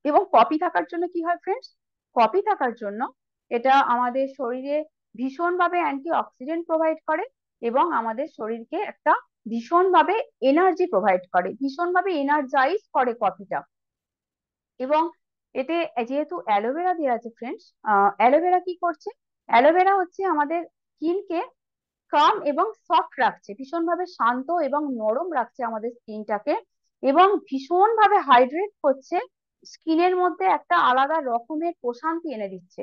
এবং কফি থাকার জন্য কি হয় ফ্রেন্ডস, কফি থাকার জন্য এটা আমাদের শরীরে ভীষণভাবে অ্যান্টি অক্সিডেন্ট প্রোভাইড করে এবং আমাদের শরীরকে একটা ভীষণভাবে এনার্জি প্রোভাইড করে, ভীষণভাবে এনার্জাইজ করে কফিটা। এবং এতে যেহেতু অ্যালোভেরা দেওয়া আছে ফ্রেন্ডস, অ্যালোভেরা কি করছে, অ্যালোভেরা হচ্ছে আমাদের স্কিনকে কাম এবং সফট রাখছে, ভীষণভাবে শান্ত এবং নরম রাখছে আমাদের স্কিনটাকে, এবং ভীষণভাবে হাইড্রেট করছে, স্কিনের মধ্যে একটা আলাদা রকমের প্রশান্তি এনে দিচ্ছে।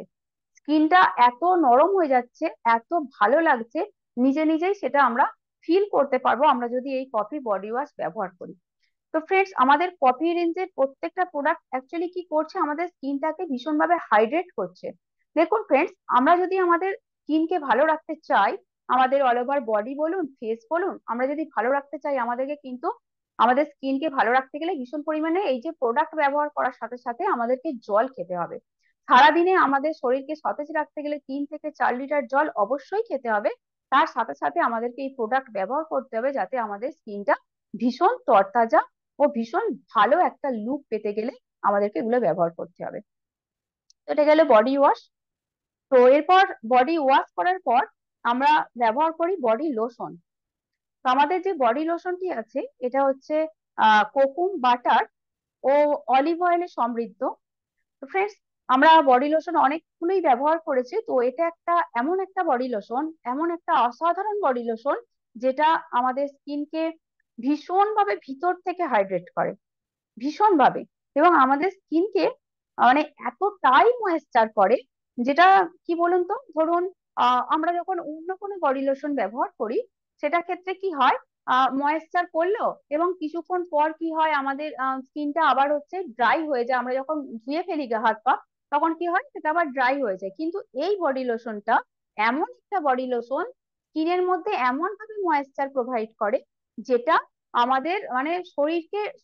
স্কিনটা এত নরম হয়ে যাচ্ছে, এত ভালো লাগছে, নিজে নিজেই সেটা আমরা ফিল করতে পারবো আমরা যদি এই কফি বডি ওয়াশ ব্যবহার করি। তো ফ্রেন্ডস, আমাদের কফি রেঞ্জের প্রত্যেকটা প্রোডাক্ট অ্যাকচুয়ালি কি করছে, আমাদের স্কিনটাকে ভীষণভাবে হাইড্রেট করছে। দেখুন ফ্রেন্ডস, আমরা যদি আমাদের স্কিনকে ভালো রাখতে চাই, আমাদের অল ওভার বডি বলুন, ফেস বলুন, আমরা যদি ভালো রাখতে চাই, আমাদেরকে কিন্তু আমাদের স্কিনকে ভালো রাখতে গেলে ভীষণ পরিমাণে এই যে প্রোডাক্ট ব্যবহার করার সাথে সাথে আমাদেরকে জল খেতে হবে। সারাদিনে আমাদের শরীরকে সতেজ রাখতে গেলে 3 থেকে 4 লিটার জল অবশ্যই খেতে হবে। তার সাথে সাথে আমাদেরকে এই প্রোডাক্ট ব্যবহার করতে হবে, যাতে আমাদের স্কিনটা ভীষণ তরতাজা ও ভীষণ ভালো একটা লুক পেতে গেলে আমাদেরকে এগুলো ব্যবহার করতে হবে। তো এটা গেল বডি ওয়াশ। তো এরপর বডি ওয়াশ করার পর আমরা ব্যবহার করি বডি লোশন। তো আমাদের যে বডি লোশনটি আছে, এটা হচ্ছে কোকুম বাটার ও অলিভ অয়েলে সমৃদ্ধ। তো ফ্রেন্ডস, আমরা বডি লোশন অনেকগুলোই ব্যবহার করেছি। তো এটা একটা এমন একটা বডি লোশন, এমন একটা অসাধারণ বডি লোশন, যেটা আমাদের স্কিনকে ভীষণভাবে ভিতর থেকে হাইড্রেট করে, ভীষণভাবে, এবং আমাদের স্কিনকে মানে এতটাই ময়েশ্চার করে, যেটা কি বলুন তো, ধরুন আমরা যখন অন্য কোনো বডি লোশন ব্যবহার করি, সেটা ক্ষেত্রে কি হয়, ময়েশ্চার করলো এবং কিছুক্ষণ পর কি হয়, আমাদের স্কিনটা আবার হচ্ছে ড্রাই হয়ে যায়, আমরা যখন ধুয়ে ফেলি গা হাত পা, তখন কি হয়, সেটা আবার ড্রাই হয়ে যায়। কিন্তু এই বডি লোশনটা এমন একটা বডি লোশন, স্কিনের মধ্যে এমন ভাবে ময়েশ্চার প্রোভাইড করে, যেটা আমাদের মানে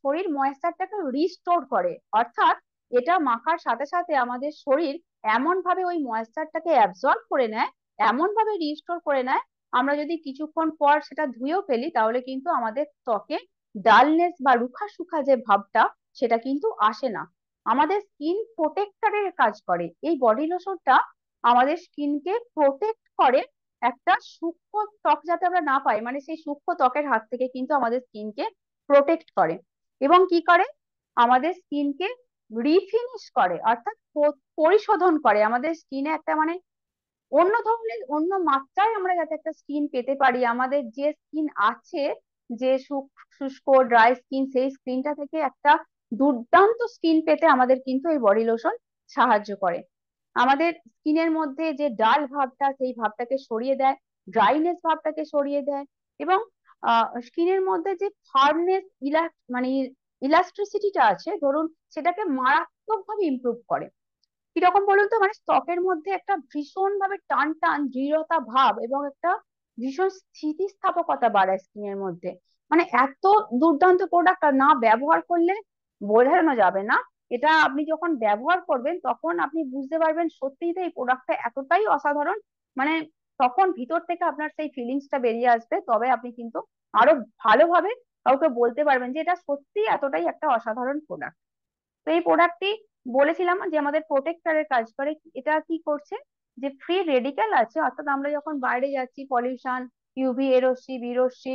শরীর ময়েশ্চারটাকে রিস্টোর করে। অর্থাৎ এটা মাখার সাথে সাথে আমাদের শরীর এমন ভাবে ওই ময়েশ্চারটাকে অ্যাবজর্ব করে নেয়, এমন ভাবে রিস্টোর করে নেয়, আমরা যদি কিছুক্ষণ পর সেটা ধুয়েও ফেলি, তাহলে কিন্তু আমাদের ত্বকে ডালনেস বা রুখা সুখা যে ভাবটা, সেটা কিন্তু আসে না। আমাদের স্কিন প্রোটেক্টরের কাজ করে এই বডি লোশনটা, আমাদের স্কিনকে প্রোটেক্ট করে একটা সূক্ষ্ম ত্বক যাতে আমরা না পাই, মানে সেই সূক্ষ্ম ত্বকের হাত থেকে কিন্তু আমাদের স্কিনকে প্রোটেক্ট করে। এবং কি করে, আমাদের স্কিনকে রিফিনিশ করে, অর্থাৎ পরিশোধন করে আমাদের স্কিনে একটা মানে অন্য ধরনের অন্য মাত্রায় আমরা যাতে একটা স্কিন পেতে পারি, আমাদের যে স্কিন আছে, যে শুষ্ক ড্রাই স্কিন, সেই স্কিনটা থেকে একটা দুর্দান্ত স্কিন পেতে আমাদের কিন্তু এই বডি লোশন সাহায্য করে। আমাদের স্কিনের মধ্যে যে ডাল ভাবটা, সেই ভাবটাকে সরিয়ে দেয়, ড্রাইনেস ভাবটাকে সরিয়ে দেয়, এবং স্কিনের মধ্যে যে ফার্মনেস মানে ইলাস্ট্রিসিটিটা আছে ধরুন, সেটাকে মারাত্মক ভাবে ইমপ্রুভ করে। কিরকম বলুন তো, মানে ত্বকের মধ্যে একটা ভীষণ ভাবে টান টান দৃঢ়তা ভাব এবং একটা ভীষণ স্থিতিস্থাপকতা বাড়ায় স্কিনের মধ্যে। মানে এত দুর্দান্ত প্রোডাক্ট, আর না ব্যবহার করলে বোঝানো যাবে না। এটা আপনি যখন ব্যবহার করবেন, তখন আপনি বুঝতে পারবেন সত্যিই তো এই প্রোডাক্টটা এতটাই অসাধারণ। মানে তখন ভিতর থেকে আপনার সেই ফিলিংসটা বেরিয়ে আসবে, তবে আপনি কিন্তু আরো ভালোভাবে কাউকে বলতে পারবেন যে এটা সত্যি এতটাই একটা অসাধারণ প্রোডাক্ট। তো তো এই প্রোডাক্টটি বলেছিলাম যে আমাদের প্রোটেক্টরের কাজ করে। এটা কি করছে, যে ফ্রি রেডিক্যাল আছে, অর্থাৎ আমরা যখন বাইরে যাচ্ছি পলিউশন, ইউভি এ রশ্মি, বি রশ্মি,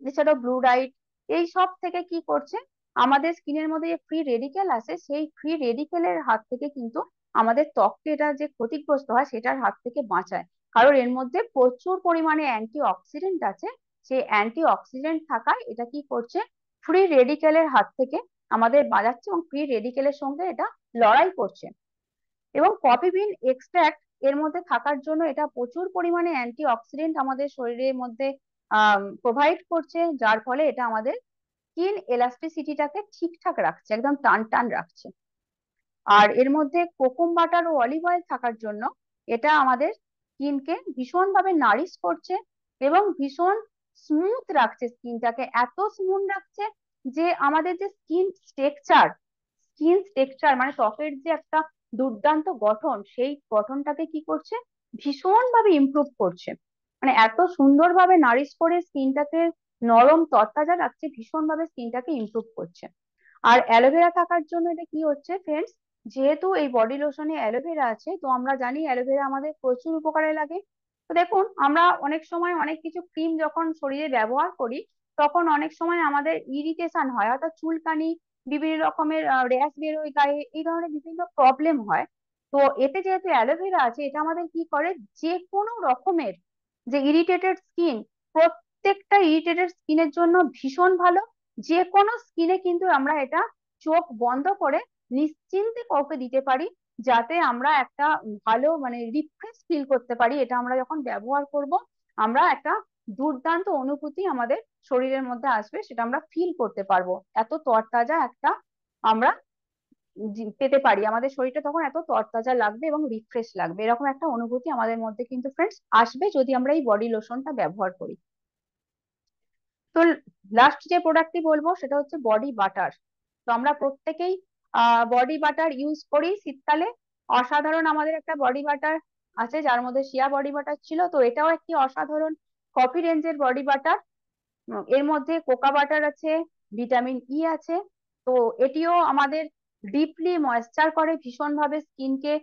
এছাড়াও ব্লু লাইট, এই সব থেকে কি করছে, আমাদের স্কিনের মধ্যে যে ফ্রি রেডিক্যাল আছে সেই ফ্রি রেডিক্যালের হাত থেকে কিন্তু আমাদের ত্বককে এটা যে ক্ষতিগ্রস্ত হয় সেটার হাত থেকে বাঁচায়। কারণ এর মধ্যে প্রচুর পরিমাণে অ্যান্টি অক্সিডেন্ট আছে। সেই অ্যান্টি অক্সিডেন্ট থাকায় এটা কি করছে, ফ্রি রেডিক্যালের হাত থেকে আমাদের বাঁচাচ্ছে এবং ফ্রি রেডিক্যালের সঙ্গে এটা লড়াই করছে। এবং কফি বিন এক্সট্রাক্ট এর মধ্যে থাকার জন্য এটা প্রচুর পরিমাণে অ্যান্টি অক্সিডেন্ট আমাদের শরীরের মধ্যে প্রোভাইড করছে, যার ফলে এটা আমাদের স্কিন এলাস্টিসিটিটাকে ঠিকঠাক রাখছে, একদম টান টান রাখছে। আর এর মধ্যে কোকুম বাটার ও অলিভ অয়েল থাকার জন্য এটা আমাদের স্কিনকে ভীষণভাবে নারিশ করছে এবং ভীষণ স্মুথ রাখছে, স্কিনটাকে এত স্মুথ রাখছে যে আমাদের যে স্কিন স্ট্রাকচার মানে ত্বকের যে একটা দুর্দান্ত গঠন, সেই গঠনটাকে কি করছে, ভীষণ ভাবে ইমপ্রুভ করছে। মানে এত সুন্দরভাবে নারিশ করে স্কিনটাকে নরম তরতাজা রাখছে, ভীষণ ভাবে স্কিনটাকে ইমপ্রুভ করছে। আর অ্যালোভেরা থাকার জন্য এটা কি হচ্ছে ফ্রেন্ডস, যেহেতু এই বডি লোশনে অ্যালোভেরা আছে, তো আমরা জানি অ্যালোভেরা আমাদের প্রচুর উপকারে লাগে। তো দেখুন, আমরা অনেক সময় অনেক কিছু ক্রিম যখন শরীরে ব্যবহার করি, তখন অনেক সময় আমাদের ইরিটেশন হয়, অর্থাৎ চুলকানি, বিভিন্ন রকমের র্যাশ বেরোয় গায়ে, এই ধরনের বিভিন্ন প্রবলেম হয়। তো এতে যেহেতু অ্যালোভেরা আছে, এটা আমাদের কি করে, যে কোনো রকমের যে ইরিটেটেড স্কিন, প্রত্যেকটা ইরিটেটেড স্কিনের জন্য ভীষণ ভালো। যে কোনো স্কিনে কিন্তু আমরা এটা চোখ বন্ধ করে নিশ্চিন্তে কাউকে দিতে পারি, যাতে আমরা একটা ভালো মানে রিফ্রেশ ফিল করতে পারি। এটা আমরা যখন ব্যবহার করব, আমরা একটা দুর্দান্ত অনুভূতি আমাদের শরীরের মধ্যে আসবে, সেটা আমরা ফিল করতে পারবো। এত তরতাজা একটা আমরা পেতে পারি, আমাদের শরীরটা তখন এত তরতাজা লাগবে এবং রিফ্রেশ লাগবে, এরকম একটা অনুভূতি আমাদের মধ্যে কিন্তু ফ্রেন্ডস আসবে যদি আমরা এই বডি লোশনটা ব্যবহার করি। তো লাস্ট যে প্রোডাক্টটি বলবো সেটা হচ্ছে বডি বাটার। তো আমরা প্রত্যেকেই বডি বাটার ইউজ করি শীতকালে। অসাধারণ আমাদের একটা বডি বাটার আছে, যার মধ্যে শিয়া বডি বাটার ছিল, তো এটাও একটি অসাধারণ কফি রেঞ্জের বডি বাটার। এর মধ্যে কোকা বাটার আছে, ভিটামিন ই আছে। তো এটিও আমাদের ডিপলি ময়েশ্চার করে ভীষণ ভাবে স্কিনকে,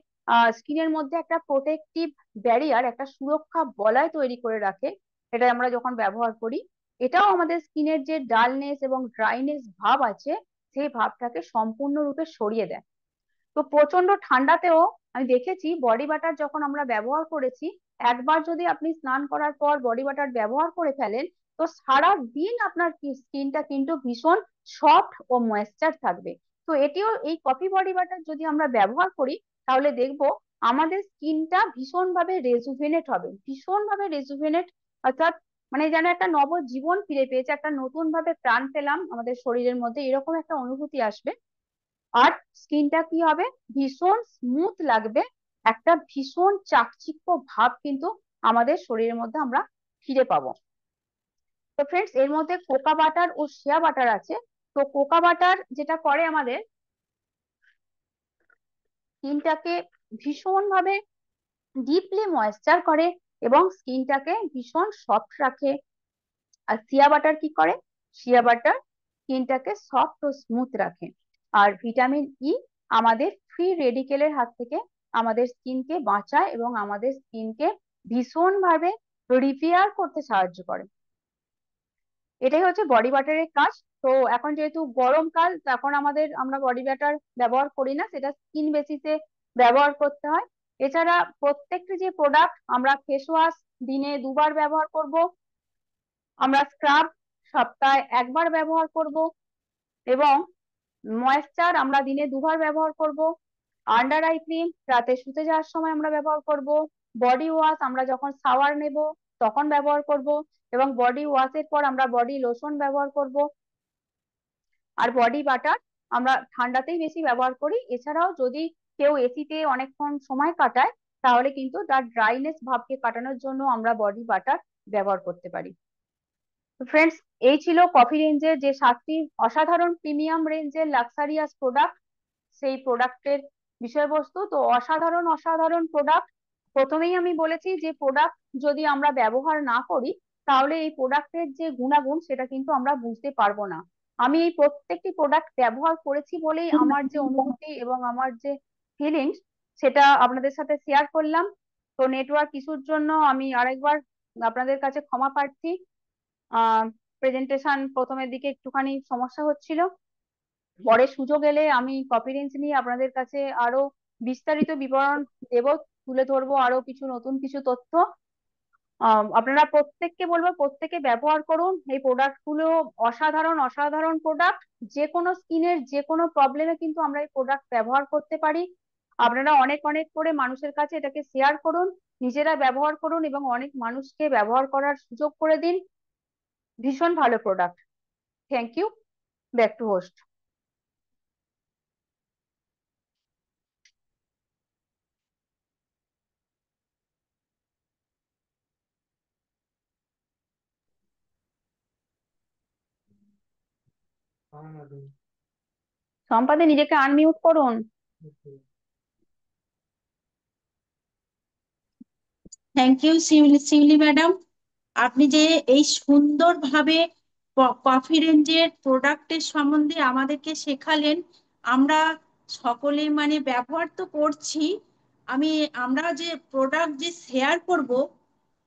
স্কিনের মধ্যে একটা প্রোটেক্টিভ ব্যারিয়ার, একটা সুরক্ষা বলয় তৈরি করে রাখে এটা আমরা যখন ব্যবহার করি। এটাও আমাদের স্কিনের যে ডালনেস এবং ড্রাইনেস ভাব আছে, সেই ভাবটাকে সম্পূর্ণরূপে সরিয়ে দেয়। তো প্রচন্ড ঠান্ডাতেও আমি দেখেছি বডি বাটার যখন আমরা ব্যবহার করেছি, একবার যদি আপনি স্নান করার পর বডি বাটার ব্যবহার করে ফেলেন, তো সারা দিন আপনার স্কিনটা কিন্তু ভীষণ সফট ও ময়েশ্চার থাকবে। তো এটিও, এই কফি বডি বাটার যদি আমরা ব্যবহার করি, তাহলে দেখবো আমাদের স্কিনটা ভীষণ ভাবে রেজুভেনেট হবে, ভীষণ ভাবে রেজুভেনেট, অর্থাৎ মানে যেন একটা নবজীবন ফিরে পেয়েছে, একটা নতুন ভাবে প্রাণ পেলাম আমাদের শরীরের মধ্যে, এরকম একটা অনুভূতি আসবে। আর স্কিনটা কি হবে, ভীষণ স্মুথ লাগবে, একটা ভীষণ চাকচিক্য ভাব কিন্তু আমাদের শরীরের মধ্যে আমরা ফিরে পাবো। তো ফ্রেন্ডস, এর মধ্যে কোকা বাটার ও শিয়া বাটার আছে। তো কোকা বাটার যেটা করে, আমাদের স্কিনটাকে ভীষণ ভাবে ডিপলি ময়েশ্চার করে এবং স্কিনটাকে ভীষণ সফট রাখে। আর শিয়া বাটার কি করে, শিয়া বাটার স্কিনটাকে সফট ও স্মুথ রাখে। আর ভিটামিন ই আমাদের ফ্রি রেডিকেলের হাত থেকে আমাদের স্কিনকে বাঁচায় এবং আমাদের স্কিনকে ভীষণ ভাবে রিপেয়ার করতে সাহায্য করে। এটাই হচ্ছে বডি বাটারের কাজ। তো এখন যেহেতু গরমকাল, তখন আমরা বডি বাটার ব্যবহার করি না, সেটা স্কিন বেসিসে ব্যবহার করতে হয়। এছাড়া প্রত্যেকটা যে প্রোডাক্ট, আমরা ফেস ওয়াশ দিনে 2বার ব্যবহার করব, আমরা স্ক্রাব সপ্তাহে 1বার ব্যবহার করব, এবং ময়েশ্চার আমরা দিনে 2বার ব্যবহার করব। আন্ডার আই ক্রিম রাতে শুতে যাওয়ার সময় আমরা ব্যবহার করব। বডি ওয়াশ আমরা যখন শাওয়ার নেব তখন ব্যবহার করব, এবং বডি ওয়াশের পর আমরা বডি লোশন ব্যবহার করব। আর বডি বাটার আমরা ঠান্ডাতেই বেশি ব্যবহার করি। এছাড়াও যদি কেউ এসিতে অনেকক্ষণ সময় কাটায়, তাহলে কিন্তু তার ড্রাইনেস ভাবকে কাটানোর জন্য আমরা বডি বাটার ব্যবহার করতে পারি। তো ফ্রেন্ডস, এই ছিল কফি রেঞ্জের যে 7টি অসাধারণ প্রিমিয়াম রেঞ্জের লাক্সারিয়াস প্রোডাক্ট, সেই প্রোডাক্টের বিষয়বস্তু। তো অসাধারণ অসাধারণ প্রোডাক্ট। প্রথমেই আমি বলেছি যে প্রোডাক্ট যদি আমরা ব্যবহার না করি, তাহলে এই প্রোডাক্টের যে গুণাগুণ সেটা কিন্তু আমরা বুঝতে পারবো না। আমি এই প্রত্যেকটি প্রোডাক্ট ব্যবহার করেছি বলেই আমার যে অনুভূতি এবং আমার যে ফিলিংস সেটা আপনাদের সাথে শেয়ার করলাম। তো নেটওয়ার্ক ইস্যুর জন্য আমি আরেকবার আপনাদের কাছে ক্ষমা প্রার্থী। প্রেজেন্টেশন প্রথমের দিকে একটুখানি সমস্যা হচ্ছিল, পরে সুযোগ এলে আমি কপি রেঞ্জ নিয়ে আপনাদের কাছে আরো বিস্তারিত বিবরণ দেব, তুলে ধরবো আরো কিছু নতুন কিছু তথ্য। আপনারা প্রত্যেককে বলবো প্রত্যেকে ব্যবহার করুন এই প্রোডাক্ট গুলো। অসাধারণ অসাধারণ প্রোডাক্ট, যে কোনো স্কিনের যে কোনো প্রবলেমে কিন্তু আমরা এই প্রোডাক্ট ব্যবহার করতে পারি। আপনারা অনেক অনেক করে মানুষের কাছে এটাকে শেয়ার করুন, নিজেরা ব্যবহার করুন এবং অনেক মানুষকে ব্যবহার করার সুযোগ করে দিন। ভীষণ ভালো product. Thank you. Back to host. সম্পাদে নিজেকে আনমিউট করুন। Thank you Shiuli Shiuli madam. আপনি যে এই সুন্দরভাবে কফি রেঞ্জের প্রোডাক্টের সম্বন্ধে আমাদেরকে শেখালেন, আমরা সকলে মানে ব্যবহার তো করছি। আমরা যে প্রোডাক্ট যে শেয়ার করব,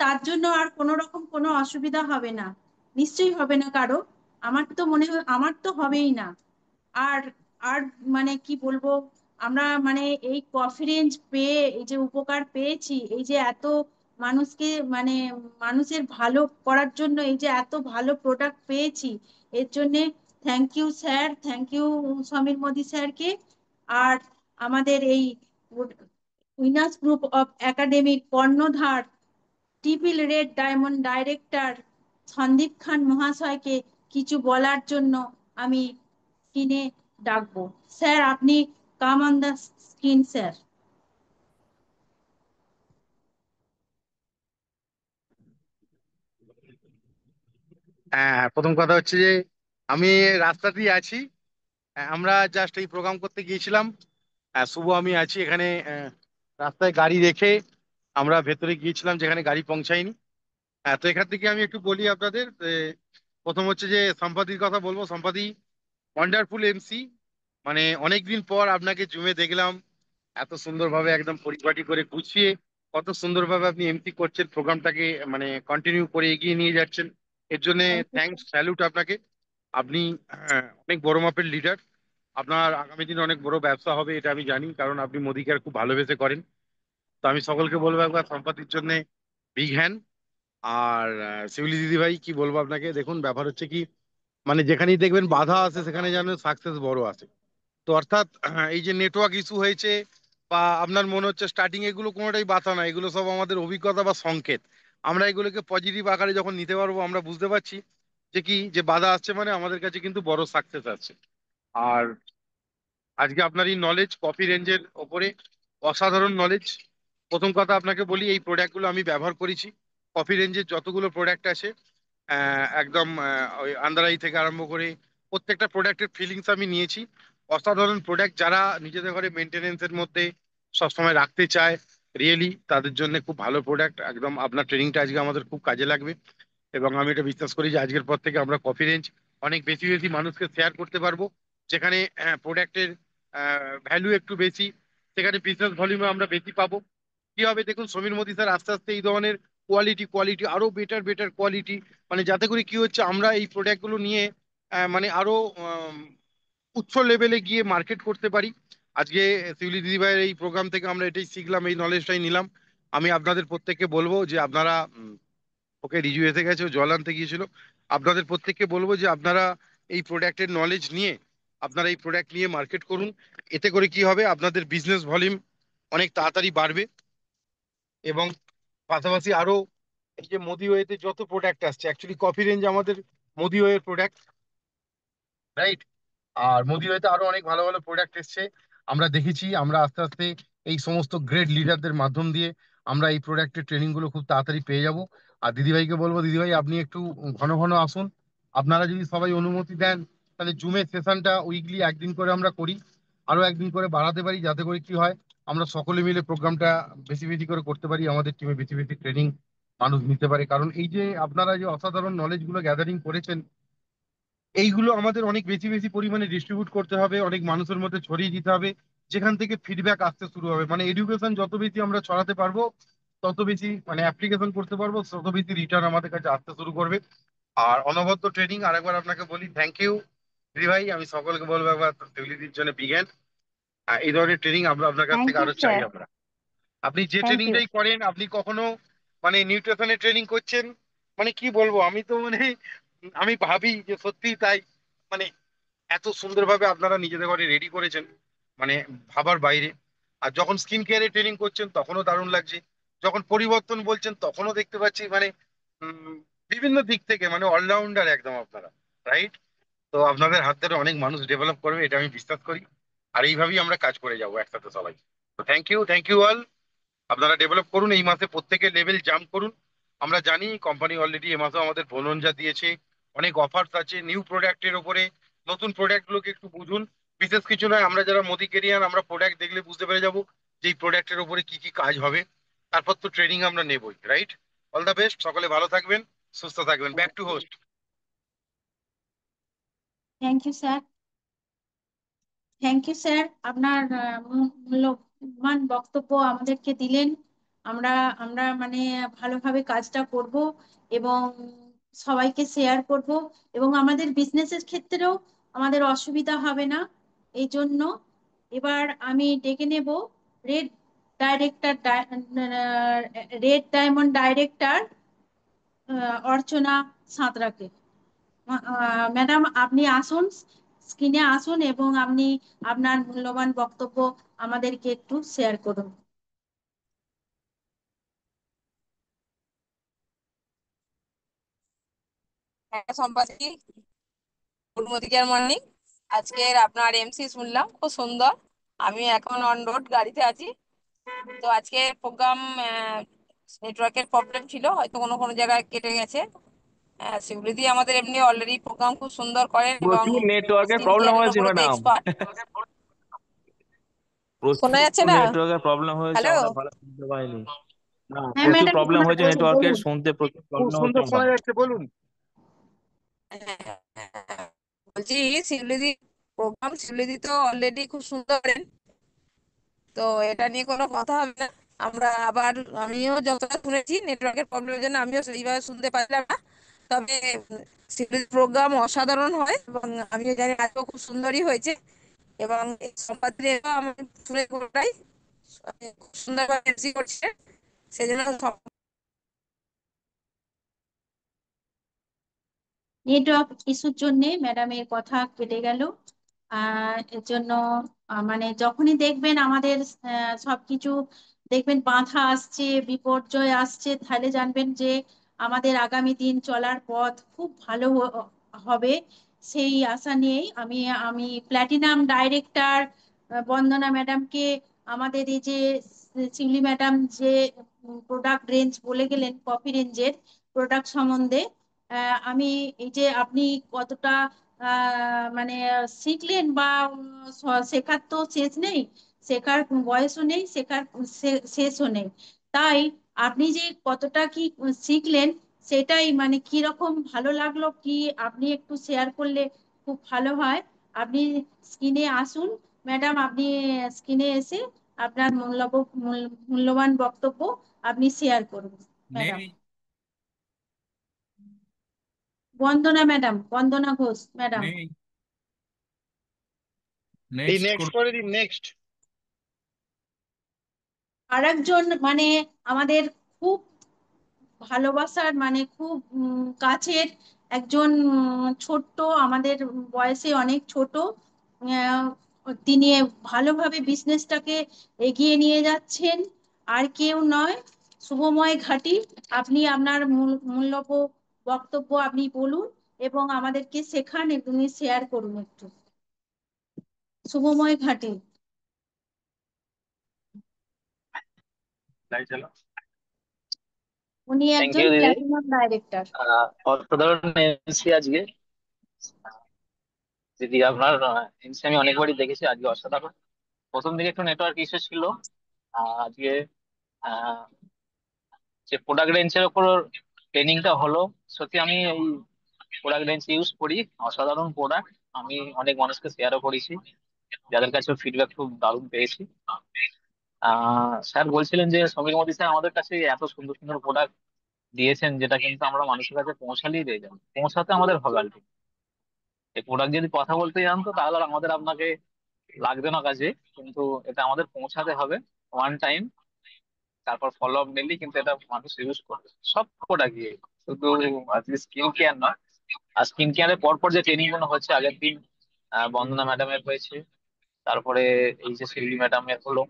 তার জন্য আর কোনো রকম কোনো অসুবিধা হবে না, নিশ্চয়ই হবে না কারো। আমার তো মনে হয় আমার তো হবেই না। আর আর মানে কি বলবো, আমরা মানে এই কফি রেঞ্জ পেয়ে এই যে উপকার পেয়েছি, এই যে এত মানুষকে মানে মানুষের ভালো করার জন্য এই যে এত ভালো প্রোডাক্ট পেয়েছি, এর জন্যে thank you sir, thank you Sameer Modi স্যারকে। আর আমাদের এই উইনার্স গ্রুপ অফ একাডেমির কর্ণধার triple red diamond director Sandeep Khan মহাশয়কে কিছু বলার জন্য আমি স্ক্রিনে ডাকবো। স্যার, আপনি come on the screen sir. হ্যাঁ, প্রথম কথা হচ্ছে যে আমি রাস্তাতেই আছি। আমরা জাস্ট এই প্রোগ্রাম করতে গিয়েছিলাম। শুভ আমি আছি এখানে। রাস্তায় গাড়ি রেখে আমরা ভেতরে গিয়েছিলাম যেখানে গাড়ি পৌঁছায়নি। তো এখান থেকে আমি একটু বলি আপনাদের। প্রথম হচ্ছে যে সম্পাদির কথা বলবো। সম্পাদি ওয়ান্ডারফুল এমসি। মানে অনেকদিন পর আপনাকে জুমে দেখলাম, এত সুন্দরভাবে একদম পরিপাটি করে গুছিয়ে কত সুন্দরভাবে আপনি এমসি করছেন প্রোগ্রামটাকে, মানে কন্টিনিউ করে এগিয়ে নিয়ে যাচ্ছেন। এর জন্য থ্যাংক ইউ। থ্যাঙ্কস, স্যালুট আপনাকে। আপনি অনেক বড় মাপের লিডার। আপনার আগামী দিনে অনেক বড় ব্যবসা হবে এটা আমি জানি, কারণ আপনি মোদিকে আর খুব ভালোবেসে করেন। তো আমি সকলকে বলবো একবার সম্পাদির জন্য বিগ হ্যান্ড। আর শিউলি দিদি ভাই কি বলবো আপনাকে, দেখুন ব্যাপার হচ্ছে কি, মানে যেখানেই দেখবেন বাধা আছে সেখানে যেন সাকসেস বড় আসে। তো অর্থাৎ এই যে নেটওয়ার্ক ইস্যু হয়েছে বা আপনার মনে হচ্ছে স্টার্টিং, এগুলো কোনোটাই বাধা না, এগুলো সব আমাদের অভিজ্ঞতা বা সংকেত। আমরা এগুলোকে পজিটিভ আকারে যখন নিতে পারবো, আমরা বুঝতে পারছি যে কি, যে বাধা আসছে মানে আমাদের কাছে কিন্তু বড় সাকসেস আছে। আর আজকে আপনার এই নলেজ কফি রেঞ্জের ওপরে অসাধারণ নলেজ। প্রথম কথা আপনাকে বলি, এই প্রোডাক্টগুলো আমি ব্যবহার করেছি। কফি রেঞ্জের যতগুলো প্রোডাক্ট আছে একদম ওই আন্দারাই থেকে আরম্ভ করে প্রত্যেকটা প্রোডাক্টের ফিলিংস আমি নিয়েছি। অসাধারণ প্রোডাক্ট। যারা নিজেদের ঘরে মেনটেনেন্সের মধ্যে সবসময় রাখতে চায়, রিয়েলি তাদের জন্য খুব ভালো প্রোডাক্ট। একদম আপনার ট্রেনিংটা আজকে আমাদের খুব কাজে লাগবে। এবং আমি এটা বিশ্বাস করি যে আজকের পর থেকে আমরা কফি রেঞ্জ অনেক বেশি বেশি মানুষকে শেয়ার করতে পারবো। যেখানে প্রোডাক্টের ভ্যালু একটু বেশি, সেখানে বিজনেস ভলিউমে আমরা বেশি পাবো। কি হবে দেখুন, সমীর মোদী স্যার আস্তে আস্তে এই ধরনের কোয়ালিটি কোয়ালিটি আরো বেটার বেটার কোয়ালিটি, মানে যাতে করে কি হচ্ছে আমরা এই প্রোডাক্টগুলো নিয়ে মানে আরো উচ্চ লেভেলে গিয়ে মার্কেট করতে পারি। আজকে শিউলি দিদিভাইয়ের এই প্রোগ্রাম থেকে আমরা এটাই শিখলাম, এই নলেজটাই নিলাম। আমি আপনাদের প্রত্যেককে বলবো যে আপনারা ওকে রিজু এসে গেছে, ও জল আনতে গিয়েছিল। আপনাদের প্রত্যেককে বলবো যে আপনারা এই প্রোডাক্টের নলেজ নিয়ে আপনারা এই প্রোডাক্ট নিয়ে মার্কেট করুন। এতে করে কি হবে, আপনাদের বিজনেস ভলিউম অনেক তাড়াতাড়ি বাড়বে। এবং পাশাপাশি আরো এই যে মোদি ওয়েতে যত প্রোডাক্ট আসছে, অ্যাকচুয়ালি কফি রেঞ্জ আমাদের মোদি ওয়ের প্রোডাক্ট, রাইট? আর মোদি ওয়েতে আরো অনেক ভালো ভালো প্রোডাক্ট এসছে। আমরা দেখেছি, আমরা আস্তে আস্তে এই সমস্ত গ্রেট লিডারদের মাধ্যম দিয়ে আমরা এই প্রোডাক্টের ট্রেনিং গুলো খুব তাড়াতাড়ি পেয়ে যাব। আর দিদিভাইকে বলবো, দিদিভাই আপনি একটু ঘন ঘন আসুন। আপনারা যদি সবাই অনুমতি দেন, তাহলে জুমের সেশনটা উইকলি একদিন করে আমরা করি, আরো একদিন করে বাড়াতে পারি, যাতে করে কি হয় আমরা সকলে মিলে প্রোগ্রামটা বেশি বেশি করে করতে পারি, আমাদের টিমে বেশি বেশি ট্রেনিং মানুষ নিতে পারে। কারণ এই যে আপনারা যে অসাধারণ নলেজ গুলো গ্যাদারিং করেছেন, এইগুলো আমাদের অনেক বেশি বেশি পরিমাণে ডিস্ট্রিবিউট করতে হবে, অনেক মানুষের মধ্যে ছড়িয়ে দিতে হবে, যেখান থেকে ফিডব্যাক আসতে শুরু হবে। মানে এডুকেশন যত বেশি আমরা ছড়াতে পারবো, তত বেশি মানে অ্যাপ্লিকেশন করতে পারবো, তত বেশি রিটার্ন আমাদের কাছে আসতে শুরু করবে। আর অনবদ্য ট্রেনিং, আরেকবার আপনাকে বলি থ্যাংক ইউ ভাই। আমি সকলকে বলবো একবার তৈলিদির জন্য বিজ্ঞান এই ধরনের ট্রেনিং আমরা আপনার কাছ থ্যাংক থেকে ইউ আরো চাই স্যার। আমরা। আপনি যে থ্যাংক ইউ। ট্রেনিংটাই করেন, আপনি কখনো মানে নিউট্রিশনের ট্রেনিং করছেন, মানে কি বলবো, আমি তো মানে আমি ভাবি যে সত্যি তাই। মানে এত সুন্দরভাবে আপনারা নিজেদের ঘরে রেডি করেছেন, মানে ভাবার বাইরে। আর যখন স্কিন কেয়ারে ট্রেনিং করছেন তখনও দারুণ লাগছে, যখন পরিবর্তন বলছেন তখনও দেখতে পাচ্ছি মানে উম, বিভিন্ন দিক থেকে মানে অলরাউন্ডার একদম আপনারা, রাইট? তো আপনাদের হাত ধরে অনেক মানুষ ডেভেলপ করবে এটা আমি বিশ্বাস করি। আর এইভাবেই আমরা কাজ করে যাবো একসাথে সবাই। তো থ্যাংক ইউ অল। আপনারা ডেভেলপ করুন, এই মাসে প্রত্যেকের লেভেল জাম্প করুন। আমরা জানি কোম্পানি অলরেডি এ মাসেও আমাদের বোনঞ্জা দিয়েছে, অনেক অফার্স আছে নিউ প্রোডাক্টের ওপরে। নতুন প্রোডাক্ট গুলোকে একটু বুঝুন। বিশেষ কিছু নয়, আমরা যারা মোদি কেরিয়ান আমরা প্রোডাক্ট দেখলে বুঝতে পেরে যাব যে এই প্রোডাক্টের ওপরে কি কি কাজ হবে। তারপর তো ট্রেনিং আমরা নেবই, রাইট? অল দ্য বেস্ট, সকলে ভালো থাকবেন, সুস্থ থাকবেন। Back to host. Thank you sir. Thank you sir, আপনার মূল্যবান বক্তব্য আমাদেরকে দিলেন। আমরা আমরা মানে ভালোভাবে কাজটা করব এবং সবাইকে শেয়ার করব, এবং আমাদের বিজনেসের ক্ষেত্রেও আমাদের অসুবিধা হবে না। এই জন্য এবার আমি ডেকে নেব red director, red diamond director Archana সাঁতরাকে। ম্যাডাম আপনি আসুন, স্ক্রিনে আসুন এবং আপনি আপনার মূল্যবান বক্তব্য আমাদেরকে একটু শেয়ার করুন। হ্যাঁ সম্পাদি, গুড মর্নিং। আজকের আপনার এমসি শুনলাম, খুব সুন্দর। আমি এখন অন রোড গাড়িতে আছি। তো আজকে প্রোগ্রাম নেটওয়ার্কের প্রবলেম ছিল, হয়তো কোনো কোনো জায়গায় কেটে গেছে। শিবৃদ্ধি আমাদের এমনি অলরেডি প্রোগ্রাম খুব সুন্দর করেন এবং বলছি নেটওয়ার্কের স্কিন প্রবলেম কেয়ারের হয়েছিল উপরে তো ম্যাডাম, এক্সপার্ট। শোনা যাচ্ছে প্রচুর না? নেটওয়ার্কের প্রবলেম হয়েছে, হ্যালো। আমরা ভালো শুনতে পাইনি। না, হ্যাঁ প্রচুর ম্যাডাম, প্রবলেম শোনা হয়েছে যাচ্ছে, নেটওয়ার্কের, বলুন। শুনতে প্রচুর খুব প্রবলেম হচ্ছে সুন্দর ম্যাডাম। শোনা যাচ্ছে, বলুন। বলছি শিবৃদ্ধি প্রোগ্রাম, শিবৃদ্ধি তো অলরেডি খুব সুন্দর করেন। তো এটা নিয়ে কোনো কথা হবে না। আমরা আবার, আমিও যতটা শুনেছি নেটওয়ার্কের প্রবলেমের জন্য আমিও সেইভাবে শুনতে পারলাম না। তবে সিভিল প্রোগ্রাম অসাধারণ হয় এবং আমিও জানি আজকেও খুব সুন্দরই হয়েছে। এবং এই সম্পাদকীয়ও আমি শুনে কোটাই খুব সুন্দরভাবে এমসি করছে, সেজন্য নেটওয়ার্ক ইস্যুর জন্য ম্যাডামের কথা কেটে গেল। এর জন্য মানে যখনই দেখবেন আমাদের সবকিছু দেখবেন বাধা আসছে, বিপর্যয় আসছে, তাহলে জানবেন যে আমাদের আগামী দিন চলার পথ খুব ভালো হবে। সেই আশা নিয়েই আমি আমি প্ল্যাটিনাম ডাইরেক্টর বন্দনা ম্যাডামকে আমাদের এই যে শিউলি ম্যাডাম যে প্রোডাক্ট রেঞ্জ বলে গেলেন, কফি রেঞ্জের প্রোডাক্ট সম্বন্ধে আমি এই যে আপনি কতটা মানে শিখলেন বা শেখার তো শেষ নেই, শেখার বয়সও নেই, শেখার শেষও নেই। তাই আপনি যে কতটা কি শিখলেন সেটাই মানে কি রকম ভালো লাগলো কি আপনি একটু শেয়ার করলে খুব ভালো হয়। আপনি স্ক্রিনে আসুন ম্যাডাম, আপনি স্ক্রিনে এসে আপনার মূল্যবান বক্তব্য আপনি শেয়ার করুন ম্যাডাম। বন্দনা ম্যাডাম, বন্দনা ঘোষ ম্যাডাম। এই নেক্সট করে দিন, নেক্সট। আরেকজন মানে আমাদের খুব ভালোবাসার মানে খুব কাছের একজন, ছোট্ট আমাদের বয়সে অনেক ছোট, আহ, তিনি ভালোভাবে বিজনেসটাকে এগিয়ে নিয়ে যাচ্ছেন। আর কেউ নয়, শুভময় ঘাটি। আপনি আপনার মূল্যব বক্তব্য আপনি বলুন এবং আমাদেরকে শেখান এবং শেয়ার করুন একটু। শুভময় ঘাটি। উনি থ্যাংক একজন ইউ দিদি। Platinum director. অসাধারণ এমসি আজকে। দিদি আপনার এমসি আমি অনেকবারই দেখেছি, আজকে অসাধারণ। প্রথম দিকে একটু নেটওয়ার্ক ইস্যু ছিল। আজকে আহ, যে প্রোডাক্ট রেঞ্জের উপর ট্রেনিংটা হলো, সত্যি আমি এই প্রোডাক্ট রেঞ্জ ইউজ করি, অসাধারণ প্রোডাক্ট। আমি অনেক মানুষকে শেয়ারও করেছি, যাদের কাছে ফিডব্যাক খুব দারুণ পেয়েছি। স্যার বলছিলেন যে সমীর মোদী স্যার আমাদের কাছে এত সুন্দর সুন্দর প্রোডাক্ট দিয়েছেন, যেটা কিন্তু আমরা মানুষের কাছে পৌঁছালেই দিয়ে যাবো, পৌঁছাতে আমাদের হবে আলটি। এই প্রোডাক্ট যদি কথা বলতে জানতো তাহলে আর আমাদের আপনাকে লাগবে না কাজে, কিন্তু এটা আমাদের পৌঁছাতে হবে ওয়ান টাইম, তারপর ফলো আপ নিলি কিন্তু এটা মানুষ ইউজ করবে সব প্রোডাক্ট দিয়ে, শুধু আজকে স্কিন কেয়ার নয়। আর স্কিন কেয়ারের পর পর যে ট্রেনিং গুলো হচ্ছে, আগের দিন বন্দনা ম্যাডামের হয়েছে, তারপরে এই যে শিল্পী ম্যাডামের হলো,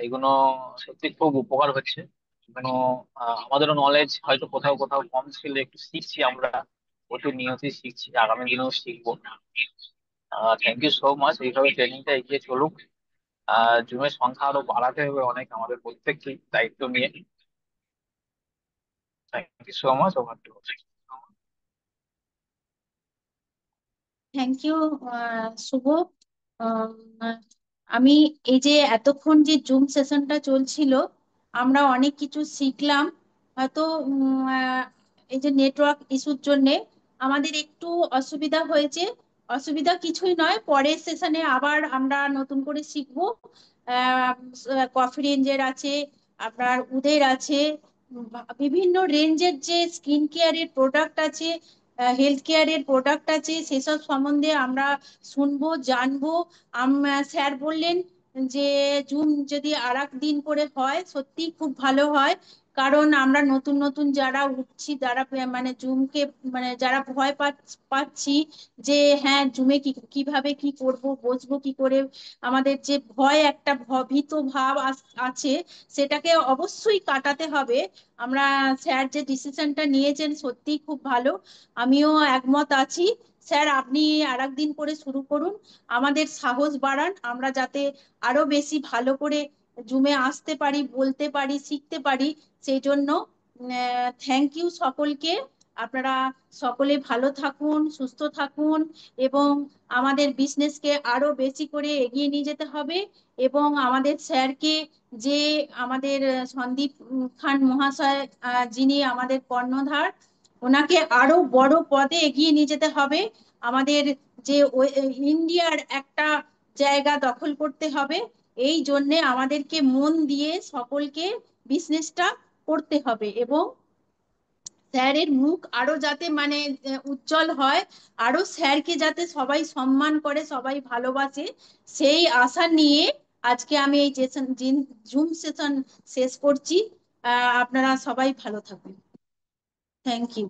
এগুলো সত্যি খুব উপকার হচ্ছে। এগুলো আমাদেরও নলেজ হয়তো কোথাও কোথাও কম ছিল, একটু শিখছি আমরা, প্রতিনিয়তই শিখছি, আগামী দিনেও শিখবো। থ্যাংক ইউ সো মাচ, এইভাবে ট্রেনিংটা এগিয়ে চলুক। জুমের সংখ্যা আরো বাড়াতে হবে অনেক, আমাদের প্রত্যেককেই দায়িত্ব নিয়ে। Thank you so much, over to. Thank you Shubho. আম, আমি এই যে এতক্ষণ যে জুম সেশনটা চলছিল, আমরা অনেক কিছু শিখলাম। হয়তো এই যে নেটওয়ার্ক ইস্যুর জন্যে আমাদের একটু অসুবিধা হয়েছে, অসুবিধা কিছুই নয়, পরের সেশনে আবার আমরা নতুন করে শিখবো। কফি রেঞ্জের আছে, আপনার উদের আছে, বিভিন্ন রেঞ্জের যে স্কিন কেয়ারের প্রোডাক্ট আছে, হেলথ কেয়ারের প্রোডাক্ট আছে, সেসব সম্বন্ধে আমরা শুনবো, জানবো। স্যার বললেন যে জুম যদি আর দিন করে হয় সত্যি খুব ভালো হয়, কারণ আমরা নতুন নতুন যারা উঠছি, যারা মানে জুমকে মানে যারা ভয় পাচ্ছি যে হ্যাঁ জুমে কিভাবে কি করব, বসবো কি করে, আমাদের যে ভয় একটা ভীত ভাব আছে, সেটাকে অবশ্যই কাটাতে হবে। আমরা স্যার যে ডিসিশনটা নিয়েছেন সত্যিই খুব ভালো, আমিও একমত আছি। স্যার আপনি আর দিন করে শুরু করুন, আমাদের সাহস বাড়ান, আমরা যাতে আরো বেশি ভালো করে জুমে আসতে পারি, বলতে পারি, শিখতে পারি। সেই জন্য থ্যাংক ইউ সকলকে। আপনারা সকলে ভালো থাকুন, সুস্থ থাকুন, এবং আমাদের বিজনেসকে আরো বেশি করে এগিয়ে নিয়ে যেতে হবে। এবং আমাদের স্যারকে, যে আমাদের সন্দীপ খান মহাশয়, যিনি আমাদের কর্ণধার, ওনাকে আরো বড় পদে এগিয়ে নিয়ে যেতে হবে। আমাদের যে ইন্ডিয়ার একটা জায়গা দখল করতে হবে, এই জন্যে আমাদেরকে মন দিয়ে সকলকে বিজনেসটা করতে হবে, এবং স্যারের মুখ আরো যাতে মানে উজ্জ্বল হয়, আরো স্যারকে যাতে সবাই সম্মান করে, সবাই ভালোবাসে, সেই আশা নিয়ে আজকে আমি এই জুম সেশন শেষ করছি। আপনারা সবাই ভালো থাকবেন। Thank you.